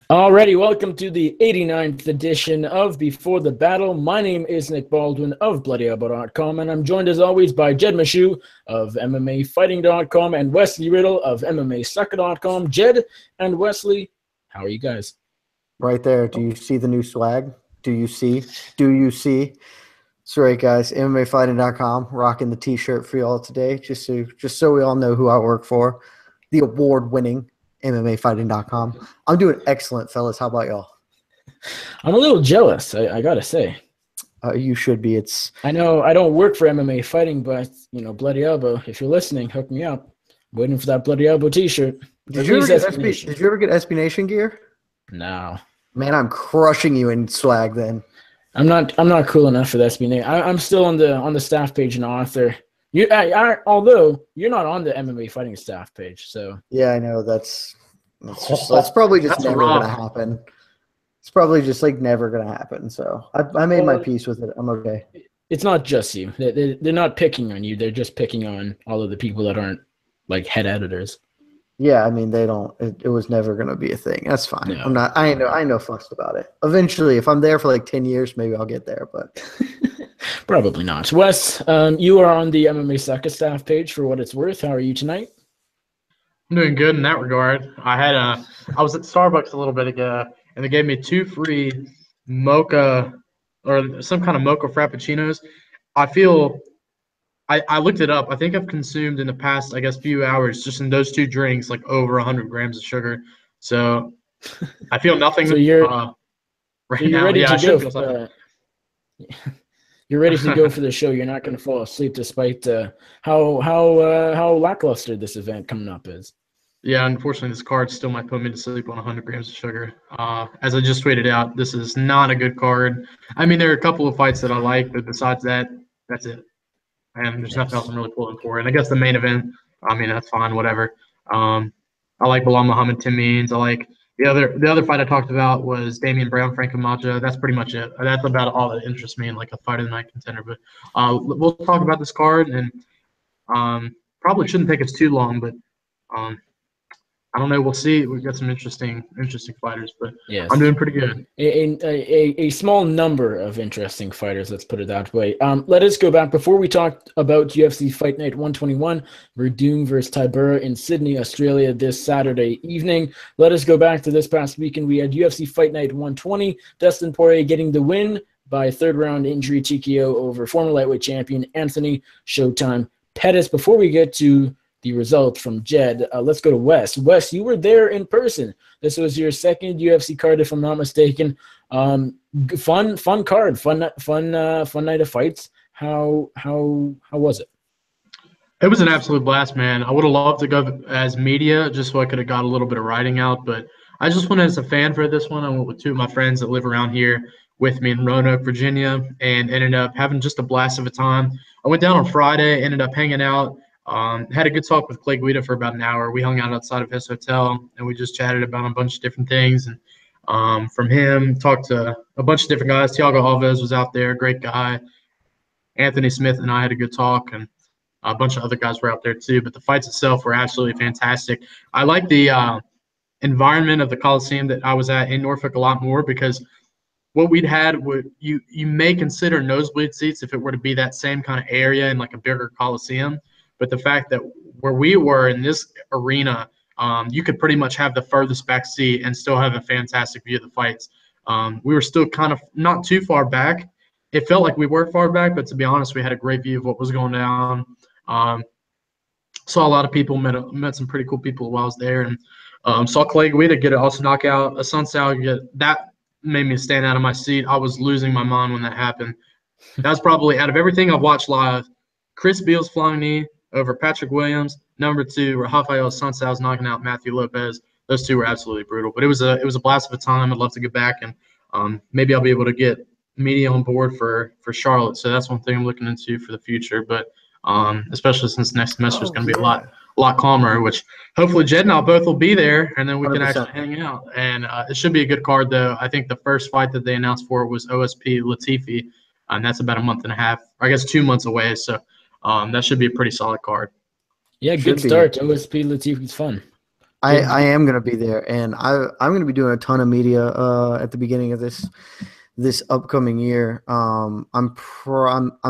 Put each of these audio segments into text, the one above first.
Alrighty, welcome to the 89th edition of Before the Battle. My name is Nick Baldwin of BloodyElbow.com, and I'm joined as always by Jed Meshew of MMAfighting.com and Wesley Riddle of MMAsucker.com. Jed and Wesley, how are you guys? Right there. Do you see the new swag? Do you see? That's right, guys. MMAfighting.com, rocking the t-shirt for y'all today, just so we all know who I work for. The award-winning MMAfighting.com. I'm doing excellent, fellas. How about y'all? I'm a little jealous, I gotta say. You should be. I know I don't work for MMA Fighting, but, Bloody Elbow, if you're listening, hook me up. I'm waiting for that Bloody Elbow t-shirt. Did you ever get SB Nation gear? No. Man, I'm crushing you in swag then. I'm not cool enough for the SB Nation. I'm still on the staff page and author. Although you're not on the MMA Fighting staff page, so yeah, I know that's probably just never gonna happen. It's probably just never gonna happen. So I made my peace with it. I'm okay. It's not just you. They're not picking on you. They're just picking on all of the people that aren't head editors. Yeah, I mean they don't. It was never gonna be a thing. That's fine. No. I know fussed about it. Eventually, if I'm there for 10 years, maybe I'll get there. But probably not. Wes, you are on the MMA Sucker staff page for what it's worth. How are you tonight? I'm doing good in that regard. I was at Starbucks a little bit ago, and they gave me 2 free mocha or some kind of mocha frappuccinos. I looked it up. I think I've consumed in the past, few hours just in those 2 drinks over 100 grams of sugar. So I feel nothing. So you're ready Yeah, to go. You're ready to go for the show. You're not going to fall asleep despite how lackluster this event coming up is. Yeah, unfortunately, this card still might put me to sleep on 100 grams of sugar. As I just tweeted out, this is not a good card. I mean, there are a couple of fights that I like, but besides that, that's it. And there's nothing else I'm really pulling for. And I guess the main event, that's fine, whatever. I like Bilal Muhammad, Tim Means. I like the other fight I talked about was Damian Brown, Franco Macha. That's pretty much it. That's about all that interests me in a fight of the night contender. But we'll talk about this card, and probably shouldn't take us too long, but I don't know. We'll see. We've got some interesting fighters, but yes. I'm doing pretty good. A small number of interesting fighters, let's put it that way. Let us go back. Before we talked about UFC Fight Night 121, Werdum versus Tybura in Sydney, Australia this Saturday evening. Let us go back to this past weekend. We had UFC Fight Night 120, Dustin Poirier getting the win by third-round injury TKO over former lightweight champion Anthony Showtime Pettis. Before we get to the result from Jed, let's go to Wes. Wes, you were there in person. This was your second UFC card, if I'm not mistaken. Fun card, fun night of fights. How was it? It was an absolute blast, man. I would have loved to go as media just so I could have got a little bit of writing out, but I just went as a fan for this one. I went with 2 of my friends that live around here with me in Roanoke, Virginia, and ended up having just a blast of a time. I went down on Friday, ended up hanging out. Had a good talk with Clay Guida for about an hour. We hung out outside of his hotel, and we just chatted about a bunch of different things. And from him, talked to a bunch of different guys. Thiago Alves was out there, great guy. Anthony Smith and I had a good talk, and a bunch of other guys were out there too. But the fights itself were absolutely fantastic. I like the environment of the Coliseum that I was at in Norfolk a lot more, because what we'd had would you may consider nosebleed seats if it were to be that same kind of area in a bigger Coliseum. But the fact that where we were in this arena, you could pretty much have the furthest back seat and still have a fantastic view of the fights. We were still kind of not too far back. It felt like we were far back, but to be honest, we had a great view of what was going down. Saw a lot of people, met some pretty cool people while I was there, and saw Clay Guida also knock out a Sun that made me stand out of my seat. I was losing my mind when that happened. That was probably, out of everything I've watched live, Chris Beal's flying knee over Patrick Williams. Number 2, Rafael Santos knocking out Matthew Lopez. Those 2 were absolutely brutal. But it was a blast of a time. I'd love to get back, and maybe I'll be able to get media on board for Charlotte. So that's one thing I'm looking into for the future. But especially since next semester is going to be a lot calmer, which hopefully Jed and I both will be there, and then we 100%. Can actually hang out. And it should be a good card, though. I think the first fight that they announced for it was OSP Latifi, and that's about a month and a half, or I guess 2 months away. So that should be a pretty solid card. Yeah, good start. OSP Latifi's fun. I am going to be there, and I'm going to be doing a ton of media at the beginning of this upcoming year. I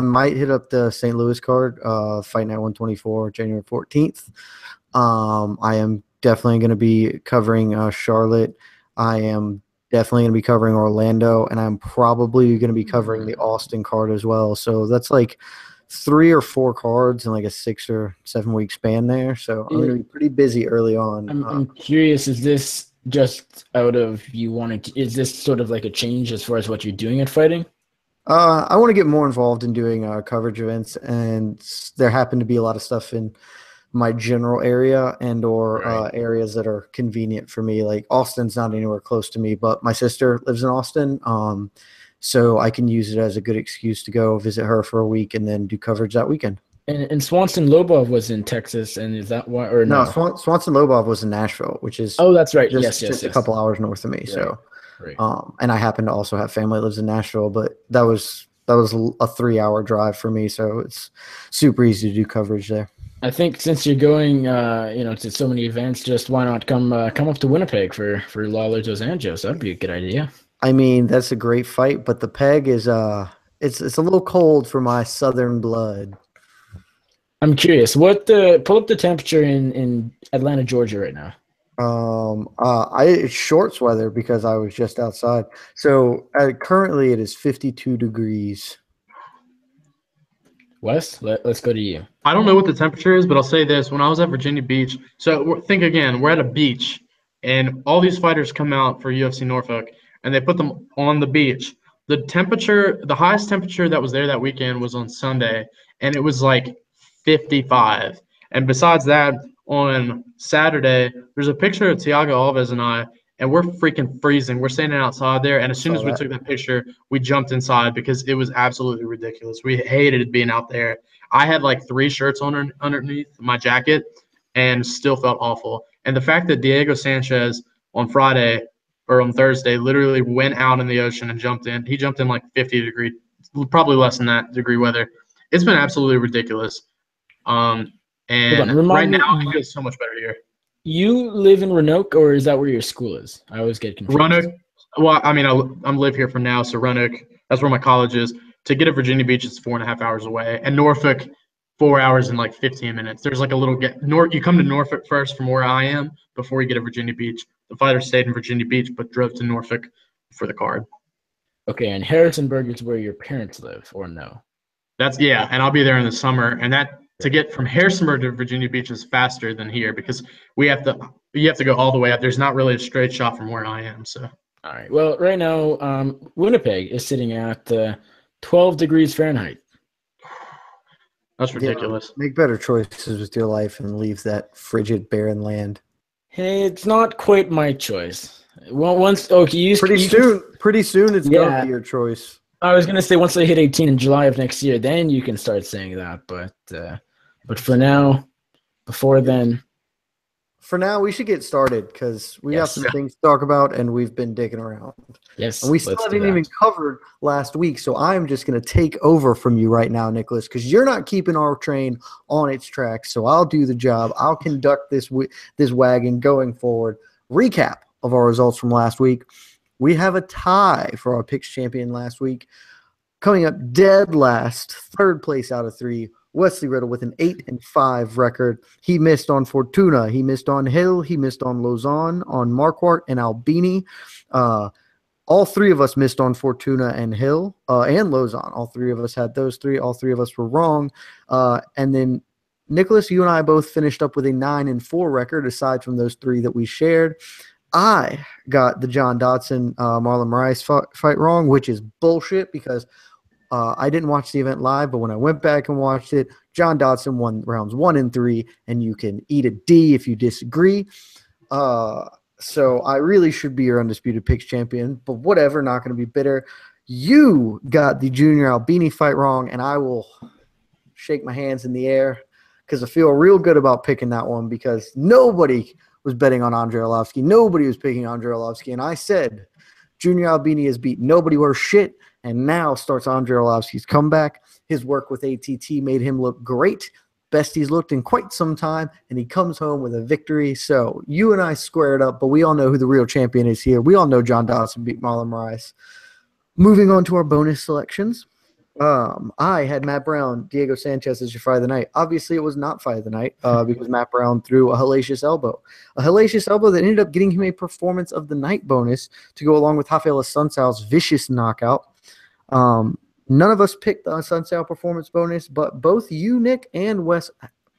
might hit up the St. Louis card, Fight Night 124, January 14th. I am definitely going to be covering Charlotte. I am definitely going to be covering Orlando, and I'm probably going to be covering the Austin card as well. So that's like 3 or 4 cards in like a 6 or 7 week span there. So I'm going to be pretty busy early on. I'm curious, is this just out of you wanting to, is this sort of like a change as far as what you're doing at fighting? I want to get more involved in doing coverage events, and there happen to be a lot of stuff in my general area and or areas that are convenient for me. Like Austin's not anywhere close to me, but my sister lives in Austin. So I can use it as a good excuse to go visit her for a week and then do coverage that weekend. And Swanson Lobov was in Texas, and is that why, or no? Swanson Lobov was in Nashville, which is that's right. Just a couple hours north of me. Right. So, right. And I happen to also have family that lives in Nashville, but that was a 3-hour drive for me, so it's super easy to do coverage there. I think since you're going, to so many events, just why not come up to Winnipeg for Lawler Dos Anjos? That'd be a good idea. I mean, that's a great fight, but the peg is it's a little cold for my southern blood. I'm curious. Pull up the temperature in Atlanta, Georgia right now. It's shorts weather because I was just outside. So currently it is 52 degrees. Wes, let's go to you. I don't know what the temperature is, but I'll say this. When I was at Virginia Beach, so think again, we're at a beach, and all these fighters come out for UFC Norfolk, and they put them on the beach. The highest temperature that was there that weekend was on Sunday, and it was like 55. And besides that, on Saturday, there's a picture of Thiago Alves and I, and we're freaking freezing. We're standing outside there, and as soon as we took that picture, we jumped inside because it was absolutely ridiculous. We hated being out there. I had like 3 shirts on underneath my jacket and still felt awful. And the fact that Diego Sanchez on Friday or on Thursday literally went out in the ocean and jumped in. He jumped in like 50 degree, probably less than that degree weather. It's been absolutely ridiculous. And right now it feels so much better here. You live in Roanoke, or is that where your school is? I always get confused. Roanoke. Well, I mean, I'm live here for now, so Roanoke, that's where my college is. To get to Virginia Beach, it's 4.5 hours away, and Norfolk, 4 hours and like 15 minutes. There's like a little you come to Norfolk first from where I am before you get to Virginia Beach. The fighters stayed in Virginia Beach, but drove to Norfolk for the card. Okay, and Harrisonburg is where your parents live, or no? And I'll be there in the summer, and that. To get from Harrisonburg to Virginia Beach is faster than here because you have to go all the way up. There's not really a straight shot from where I am. So, all right. Well, right now, Winnipeg is sitting at 12 degrees Fahrenheit. That's ridiculous. Make better choices with your life and leave that frigid, barren land. Hey, it's not quite my choice. Well, pretty soon it's gonna be your choice. I was gonna say once they hit 18 in July of next year, then you can start saying that. But for now, before then. For now, we should get started because we have some things to talk about, and we've been digging around. Yes, and we still haven't even covered last week, so I'm just going to take over from you right now, Nicholas, because you're not keeping our train on its tracks. So I'll do the job. I'll conduct this wagon going forward. Recap of our results from last week. We have a tie for our picks champion last week. Coming up dead last, 3rd place out of 3. Wesley Riddle with an 8-5 record. He missed on Fortuna. He missed on Hill. He missed on Lausanne, on Marquardt, and Albini. All 3 of us missed on Fortuna and Hill and Lausanne. All 3 of us had those 3. All 3 of us were wrong. And then, Nicholas, you and I both finished up with a 9-4 record, aside from those 3 that we shared. I got the John Dodson, Marlon Moraes fight wrong, which is bullshit because I didn't watch the event live, but when I went back and watched it, John Dodson won rounds 1 and 3, and you can eat a D if you disagree. So I really should be your undisputed picks champion, but whatever, not going to be bitter. You got the Junior Albini fight wrong, and I will shake my hands in the air because I feel real good about picking that one because nobody was betting on Andrei Arlovski. Nobody was picking Andrei Arlovski, and I said Junior Albini has beat nobody worth shit. And now starts Andrei Arlovski's comeback. His work with ATT made him look great. best he's looked in quite some time, and he comes home with a victory. So you and I squared up, but we all know who the real champion is here. We all know John Dodson beat Marlon Moraes. Moving on to our bonus selections. I had Matt Brown, Diego Sanchez as your fight of the night. Obviously, it was not fight of the night because Matt Brown threw a hellacious elbow. A hellacious elbow that ended up getting him a performance of the night bonus to go along with Rafael Assunção's vicious knockout. None of us picked the Assunção performance bonus, but both you, Nick, and Wes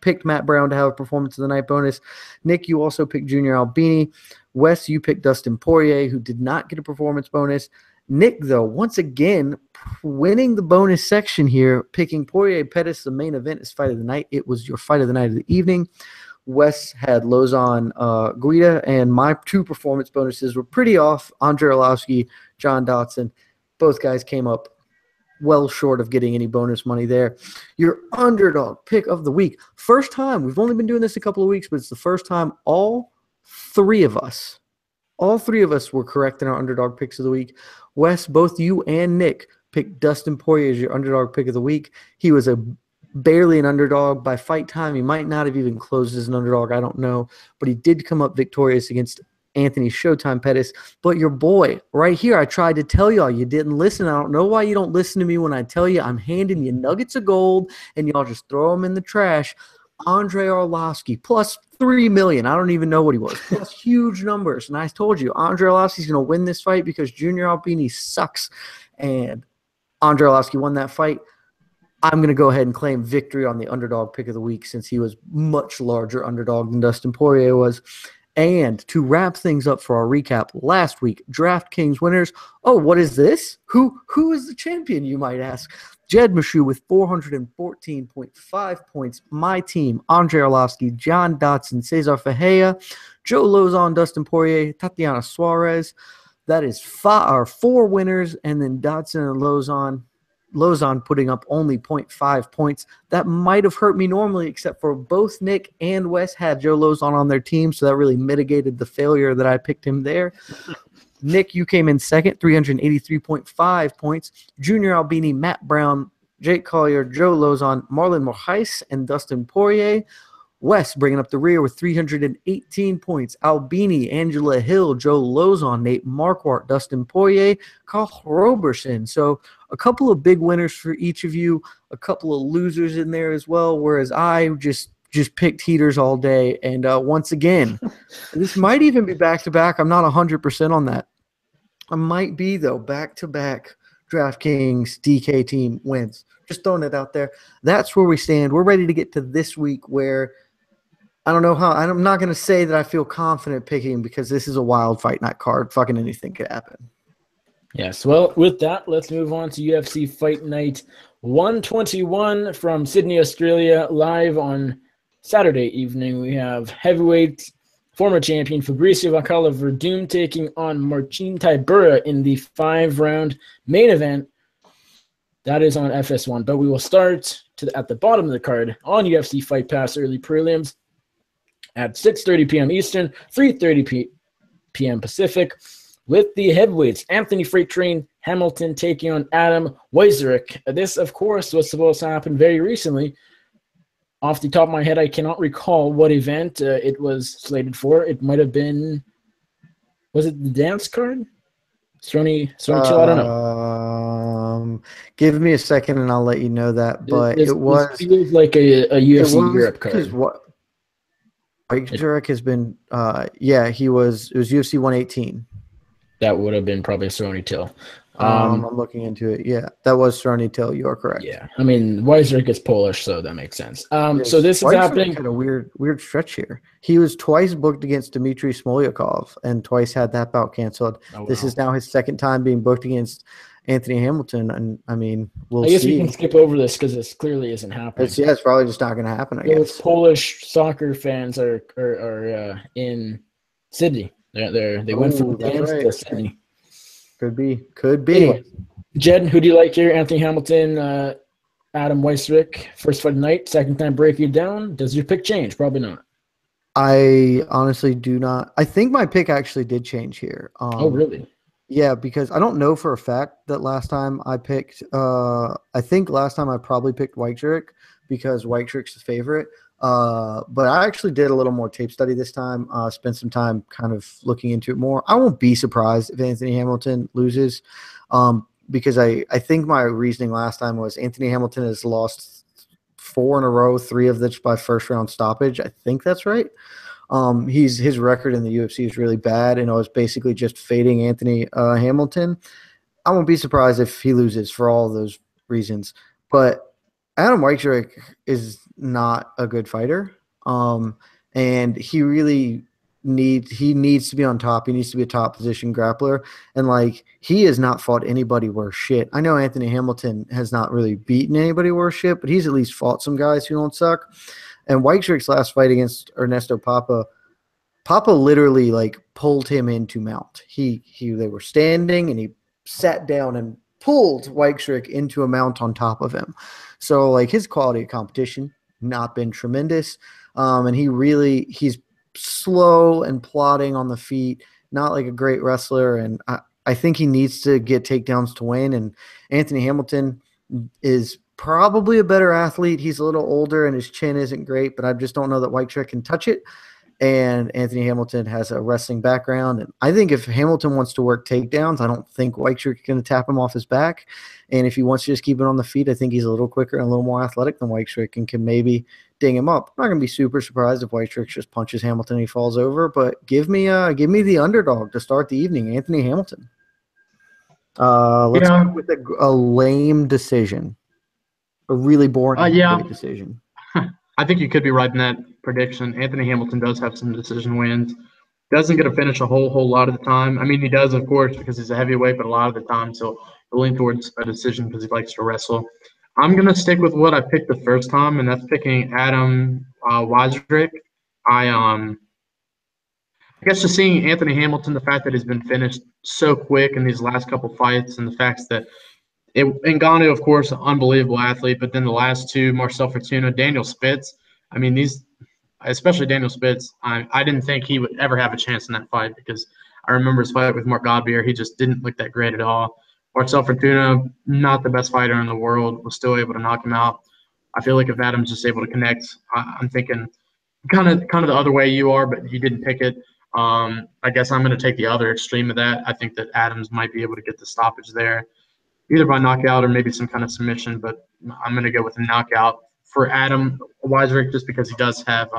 picked Matt Brown to have a performance of the night bonus. Nick, you also picked Junior Albini. Wes, you picked Dustin Poirier, who did not get a performance bonus. Nick, though, once again, winning the bonus section here, picking Poirier Pettis, the main event, as fight of the night. It was your fight of the night of the evening. Wes had Lozon Guida, and my two performance bonuses were pretty off. Andre Arlovski, John Dodson. Both guys came up well short of getting any bonus money there. Your underdog pick of the week. First time. We've only been doing this a couple of weeks, but it's the first time all three of us were correct in our underdog picks of the week. Wes, both you and Nick picked Dustin Poirier as your underdog pick of the week. He was barely an underdog. By fight time, he might not have even closed as an underdog. I don't know. But he did come up victorious against Anthony Showtime Pettis. But your boy, right here, I tried to tell y'all. You didn't listen. I don't know why you don't listen to me when I tell you I'm handing you nuggets of gold, and y'all just throw them in the trash. Andre Arlovski, plus 3 million. I don't even know what he was. Plus huge numbers. And I told you, Andre Arlovski's going to win this fight because Junior Albini sucks. And Andre Arlovski won that fight. I'm going to go ahead and claim victory on the underdog pick of the week since he was much larger underdog than Dustin Poirier was. And to wrap things up for our recap, last week, DraftKings winners. Oh, what is this? Who is the champion, you might ask? Jed Meshew with 414.5 points. My team, Andre Arlovski, John Dodson, Cesar Ferreira, Joe Lozon, Dustin Poirier, Tatiana Suarez. That is 4 winners, and then Dodson and Lozon putting up only 0.5 points. That might have hurt me normally, except for both Nick and Wes had Joe Lozon on their team, so that really mitigated the failure that I picked him there. Nick, you came in second, 383.5 points. Junior Albini, Matt Brown, Jake Collier, Joe Lozon, Marlon Moraes, and Dustin Poirier. Wes bringing up the rear with 318 points. Albini, Angela Hill, Joe Lozon, Nate Marquardt, Dustin Poirier, Carl Roberson. So a couple of big winners for each of you, a couple of losers in there as well, whereas I just picked heaters all day. And once again, this might even be back-to-back. I'm not 100% on that. I might be, though, back-to-back DraftKings DK team wins. Just throwing it out there. That's where we stand. We're ready to get to this week where I don't know how – I'm not going to say that I feel confident picking because this is a wild fight night card. Fucking anything could happen. Yes, well, with that, let's move on to UFC Fight Night 121 from Sydney, Australia, live on Saturday evening. We have heavyweight former champion Fabricio Vacala Werdum taking on Marcin Tybura in the 5-round main event. That is on FS1, but we will start at the bottom of the card on UFC Fight Pass early prelims at 6:30 p.m. Eastern, 3:30 p.m. Pacific, with the heavyweights Anthony Freight Train Hamilton taking on Adam Weiserick. This, of course, was supposed to happen very recently. Off the top of my head, I cannot recall what event it was slated for. It might have been, was it the dance card? Strony Till, I don't know. Give me a second and I'll let you know that. But this feels like a UFC Europe card. Weiserick has been, it was UFC 118. That would have been probably Strony Till. I'm looking into it. Yeah, that was Strony Till. You are correct. Yeah, I mean Weiserick is Polish, so that makes sense. So this is happening. Had a weird stretch here. He was twice booked against Dmitry Smolyakov, and twice had that bout canceled. Oh, wow. This is now his second time being booked against Anthony Hamilton, and I mean, I guess we can skip over this because this clearly isn't happening. It's probably just not going to happen. I guess Polish soccer fans are in Sydney. They went from dance to Sydney. Could be. Anyway, Jed, who do you like here? Anthony Hamilton, Adam Weiserick, first fight of the night, second time breaking it down. Does your pick change? Probably not. I honestly do not. I think my pick actually did change here. Oh, really? Yeah, because I don't know for a fact that last time I picked I think last time I probably picked Weiserick, because Weichrich's the favorite. But I actually did a little more tape study this time, spent some time kind of looking into it more. I won't be surprised if Anthony Hamilton loses, because I think my reasoning last time was Anthony Hamilton has lost 4 in a row, 3 of which by first round stoppage. I think that's right. His record in the UFC is really bad, and I was basically just fading Anthony Hamilton. I won't be surprised if he loses for all of those reasons. But Adam Weichreich is not a good fighter, and he really needs to be on top. He needs to be a top position grappler, and like he has not fought anybody worth shit. I know Anthony Hamilton has not really beaten anybody worth shit, but he's at least fought some guys who don't suck. And Weichrich's last fight against Ernesto Papa literally like pulled him into mount. They were standing and he sat down and pulled Weichreich into a mount on top of him. So like his quality of competition not been tremendous. And he's slow and plodding on the feet, not like a great wrestler. And I think he needs to get takedowns to win. And Anthony Hamilton is probably a better athlete. He's a little older and his chin isn't great, but I just don't know that Weichreich can touch it. And Anthony Hamilton has a wrestling background. And I think if Hamilton wants to work takedowns, I don't think Weichreich is going to tap him off his back. And if he wants to just keep it on the feet, I think he's a little quicker and a little more athletic than Weichreich and can maybe ding him up. I'm not going to be super surprised if Weichreich just punches Hamilton and he falls over, but give me the underdog to start the evening, Anthony Hamilton. Let's go with a lame decision. A really boring decision. I think you could be right in that prediction. Anthony Hamilton does have some decision wins. Doesn't get to finish a whole lot of the time. I mean, he does, of course, because he's a heavyweight, but a lot of the time, so he'll lean towards a decision because he likes to wrestle. I'm going to stick with what I picked the first time, and that's picking Adam Weichreich. I guess just seeing Anthony Hamilton, the fact that he's been finished so quick in these last couple fights, and the fact that Ngannou, of course, an unbelievable athlete, but then the last two, Marcel Fortuna, Daniel Spitz. I mean, especially Daniel Spitz, I didn't think he would ever have a chance in that fight because I remember his fight with Mark Godbeer. He just didn't look that great at all. Marcel Fortuna, not the best fighter in the world, was still able to knock him out. I feel like if Adam's just able to connect, I'm thinking kind of the other way you are, but you didn't pick it. I guess I'm going to take the other extreme of that. I think that Adams might be able to get the stoppage there, either by knockout or maybe some kind of submission, but I'm going to go with a knockout for Adam Weichreich just because he does have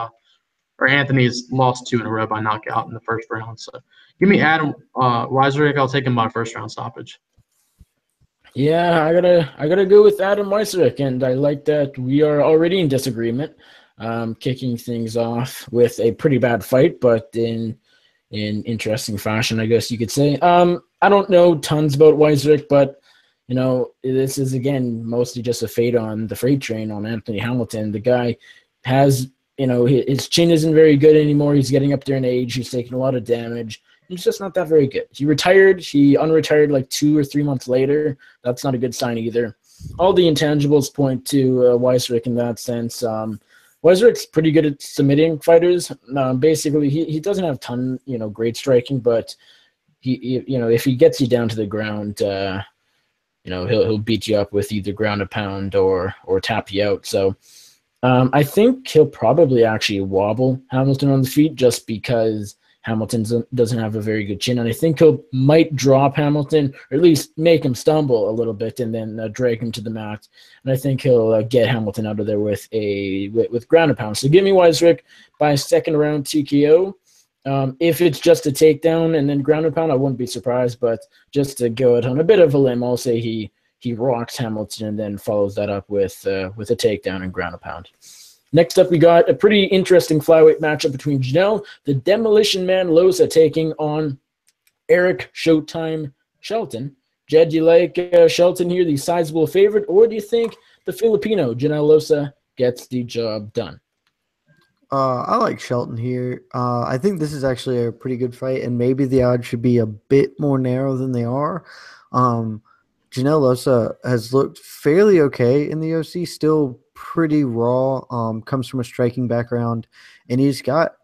or Anthony's lost 2 in a row by knockout in the first round. So give me Adam Weichreich. I'll take him by first round stoppage. Yeah, I gotta go with Adam Weichreich, and I like that we are already in disagreement, kicking things off with a pretty bad fight, but in interesting fashion, I guess you could say. I don't know tons about Weichreich, but you know, this is, again, mostly just a fade on the freight train on Anthony Hamilton. The guy has, you know, his chin isn't very good anymore. He's getting up there in age. He's taking a lot of damage. He's just not that very good. He unretired like 2 or 3 months later. That's not a good sign either. All the intangibles point to Weichreich in that sense. Weichreich's pretty good at submitting fighters. Basically, he doesn't have great striking, but he if he gets you down to the ground, he'll beat you up with either ground and pound or tap you out. So I think he'll probably actually wobble Hamilton on the feet just because Hamilton doesn't have a very good chin. And I think might drop Hamilton, or at least make him stumble a little bit and then drag him to the mat. And I think he'll get Hamilton out of there with ground and pound. So give me Weichreich by second round TKO. If it's just a takedown and then ground and pound, I wouldn't be surprised. But just to go out on a bit of a limb, I'll say he rocks Hamilton and then follows that up with a takedown and ground and pound. Next up, we got a pretty interesting flyweight matchup between Janelle, the Demolition Man Losa, taking on Eric Showtime Shelton. Jed, do you like Shelton here, the sizable favorite, or do you think the Filipino Janelle Losa gets the job done? I like Shelton here. I think this is actually a pretty good fight, and maybe the odds should be a bit more narrow than they are. Janelle Losa has looked fairly okay in the UFC, still pretty raw, comes from a striking background, and he's got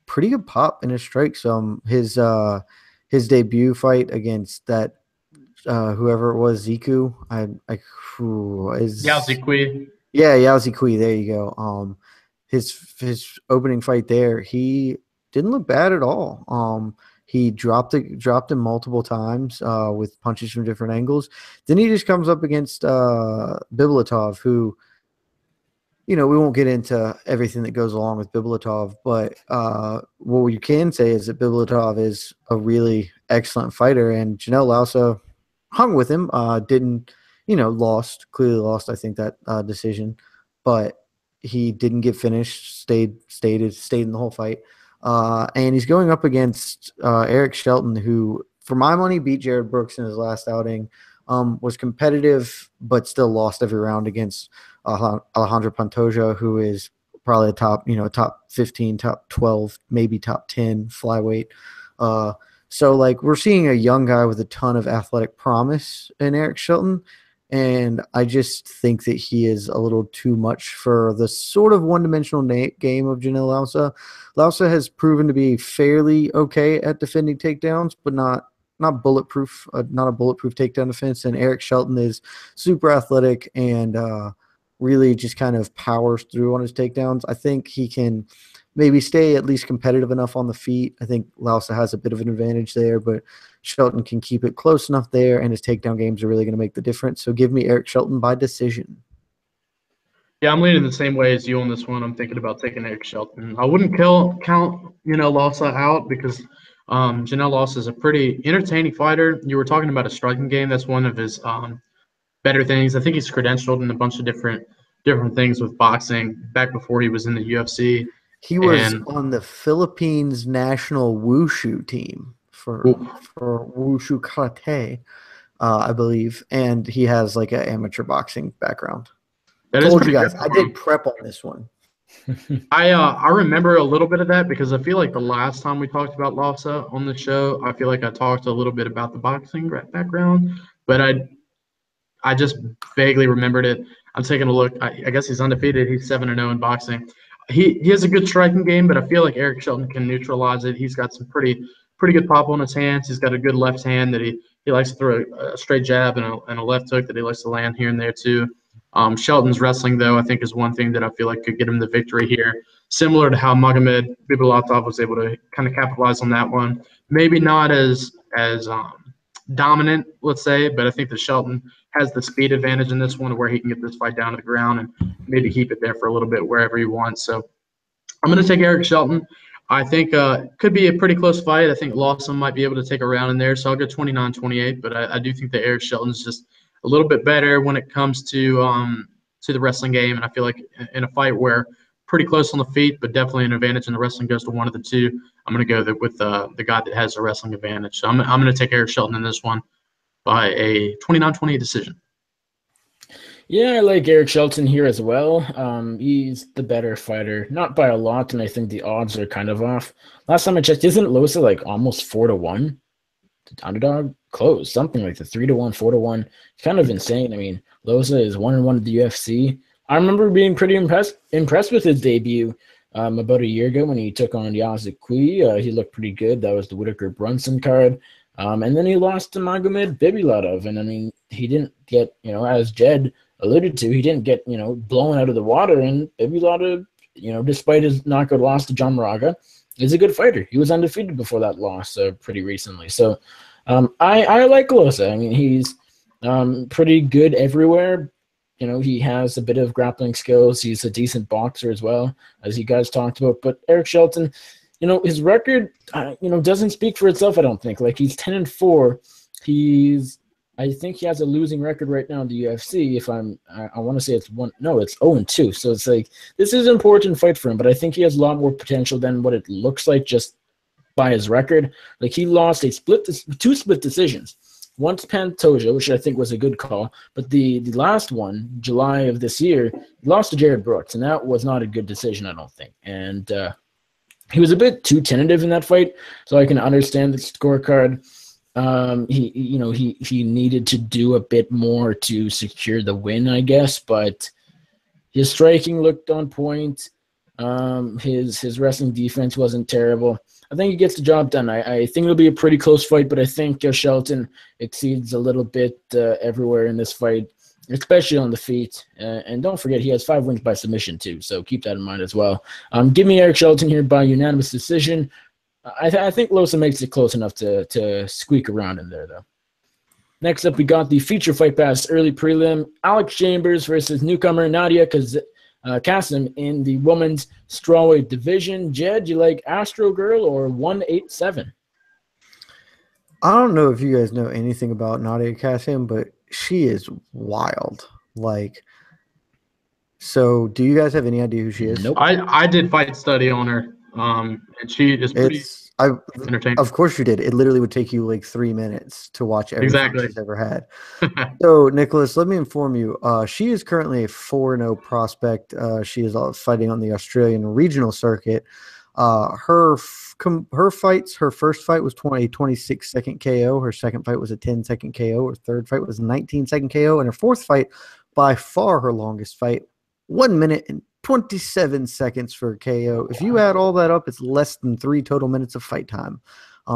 pretty good pop in his strikes. His debut fight against that whoever it was, Ziku, Ziku. Yeah, Yaozi Kui. There you go. His opening fight there, he didn't look bad at all. He dropped him multiple times with punches from different angles. Then he just comes up against Bibulatov, who, we won't get into everything that goes along with Bibulatov, but what you can say is that Bibulatov is a really excellent fighter, and Janelle Lausa hung with him. Didn't, clearly lost, I think, that decision, but he didn't get finished, stayed in the whole fight. And he's going up against Eric Shelton, who, for my money, beat Jared Brooks in his last outing, was competitive, but still lost every round against Alejandro Pantoja, who is probably a top 15, top 12, maybe top 10 flyweight. So, like, we're seeing a young guy with a ton of athletic promise in Eric Shelton, and I just think that he is a little too much for the sort of one-dimensional game of Janelle Lausa. Lausa has proven to be fairly okay at defending takedowns, but not bulletproof, not a bulletproof takedown defense. And Eric Shelton is super athletic and really just kind of powers through on his takedowns. I think he can maybe stay at least competitive enough on the feet. I think Lausa has a bit of an advantage there, but Shelton can keep it close enough there, and his takedown games are really going to make the difference. So give me Eric Shelton by decision. Yeah, I'm leaning the same way as you on this one. I'm thinking about taking Eric Shelton. I wouldn't count Lausa out because Janelle Lausa is a pretty entertaining fighter. You were talking about a striking game. That's one of his better things. I think he's credentialed in a bunch of different things with boxing back before he was in the UFC. He was on the Philippines national wushu team for wushu karate, I believe, and he has like an amateur boxing background. That Told you guys, I did prep on this one. I remember a little bit of that because I feel like the last time we talked about Lausa on the show, I feel like I talked a little bit about the boxing background, but I just vaguely remembered it. I'm taking a look. I guess he's undefeated. He's 7-0 in boxing. He has a good striking game, but I feel like Eric Shelton can neutralize it. He's got some pretty good pop on his hands. He's got a good left hand that he likes to throw a straight jab and a left hook that he likes to land here and there too. Shelton's wrestling, though, I think is one thing that I feel like could get him the victory here, similar to how Magomed Bibulatov was able to kind of capitalize on that one. Maybe not as dominant, let's say, but I think that Shelton has the speed advantage in this one where he can get this fight down to the ground and maybe keep it there for a little bit wherever he wants. So I'm going to take Eric Shelton. I think could be a pretty close fight. I think Lawson might be able to take a round in there, so I'll go 29-28. But I do think that Eric Shelton's just a little bit better when it comes to the wrestling game, and I feel like in a fight where pretty close on the feet, but definitely an advantage in the wrestling goes to one of the two, I'm going to go with the guy that has a wrestling advantage. So I'm going to take Eric Shelton in this one by a 29-28 decision. Yeah, I like Eric Shelton here as well. He's the better fighter, not by a lot, and I think the odds are kind of off. Last time I checked, isn't Losa like almost 4-1? Underdog? Close, something like the 3-1, 4-1. It's kind of insane. I mean, Losa is 1-1 at the UFC. I remember being pretty impressed with his debut about a year ago when he took on Yaozi Kui. He looked pretty good. That was the Whitaker Brunson card. And then he lost to Magomed Bibulatov. And I mean, he didn't get, as Jed alluded to, he didn't get, blown out of the water. And Bibulatov, despite his knockout loss to John Moraga, is a good fighter. He was undefeated before that loss pretty recently. So I like Losa. I mean, he's pretty good everywhere. He has a bit of grappling skills. He's a decent boxer as well, as you guys talked about. But Eric Shelton, his record, doesn't speak for itself, I don't think. Like, he's 10-4. I think he has a losing record right now in the UFC. I want to say it's 0-2. So it's like, this is an important fight for him, but I think he has a lot more potential than what it looks like just by his record. Like, he lost two split decisions. Once Pantoja, which I think was a good call, but the last one, July of this year, he lost to Jared Brooks, and that was not a good decision, I don't think. And he was a bit too tentative in that fight, so I can understand the scorecard. He needed to do a bit more to secure the win, I guess, but his striking looked on point. His wrestling defense wasn't terrible. I think he gets the job done. I think it'll be a pretty close fight, but I think Shelton exceeds a little bit everywhere in this fight. especially on the feet. And don't forget, he has 5 wins by submission too, so keep that in mind as well. Give me Eric Shelton here by unanimous decision. I think Losa makes it close enough to squeak around in there, though. Next up, we got the feature fight pass early prelim. Alex Chambers versus newcomer Nadia Kasim in the women's strawweight division. Jed, you like Astro Girl or 187? I don't know if you guys know anything about Nadia Kasim, but she is wild. Like, so do you guys have any idea who she is? Nope. I did fight study on her, and she is pretty entertaining. Of course you did. It literally would take you like 3 minutes to watch every fight she's ever had. So, Nicholas, let me inform you. She is currently a 4-0 prospect. She is fighting on the Australian regional circuit. Her fights, her first fight was a 26-second KO. Her second fight was a 10-second KO. Her third fight was a 19-second KO. And her fourth fight, by far her longest fight, 1 minute and 27 seconds for a KO. If you add all that up, it's less than 3 total minutes of fight time.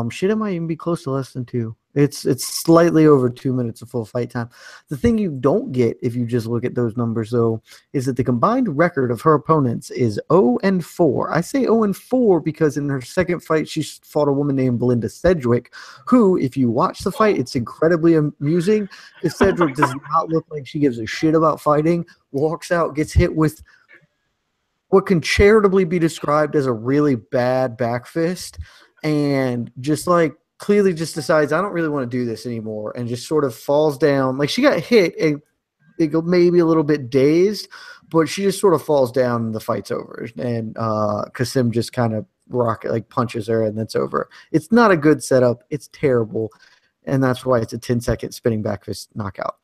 Shit, it might even be close to less than 2. It's slightly over 2 minutes of full fight time. The thing you don't get if you just look at those numbers, though, is that the combined record of her opponents is 0-4. I say 0-4 because in her second fight, she fought a woman named Belinda Sedgwick, who, if you watch the fight, it's incredibly amusing. If Sedgwick does not look like she gives a shit about fighting, walks out, gets hit with what can charitably be described as a really bad back fist, and just like clearly just decides, I don't really want to do this anymore, and just sort of falls down. Like, she got hit and maybe a little bit dazed, but she just sort of falls down and the fight's over. And Kasim just kind of punches her and that's over. It's not a good setup. It's terrible. And that's why it's a 10-second spinning back fist knockout.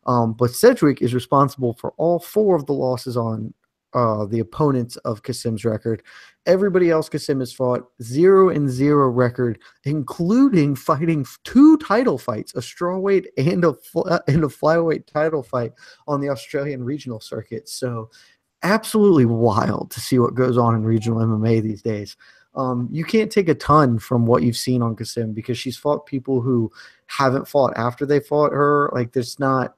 But Sedgwick is responsible for all 4 of the losses on the opponents of Kasim's record. Everybody else Kasim has fought 0-0 record, including fighting 2 title fights, a strawweight and a flyweight title fight on the Australian regional circuit. So absolutely wild to see what goes on in regional MMA these days. You can't take a ton from what you've seen on Kasim because she's fought people who haven't fought after they fought her. Like,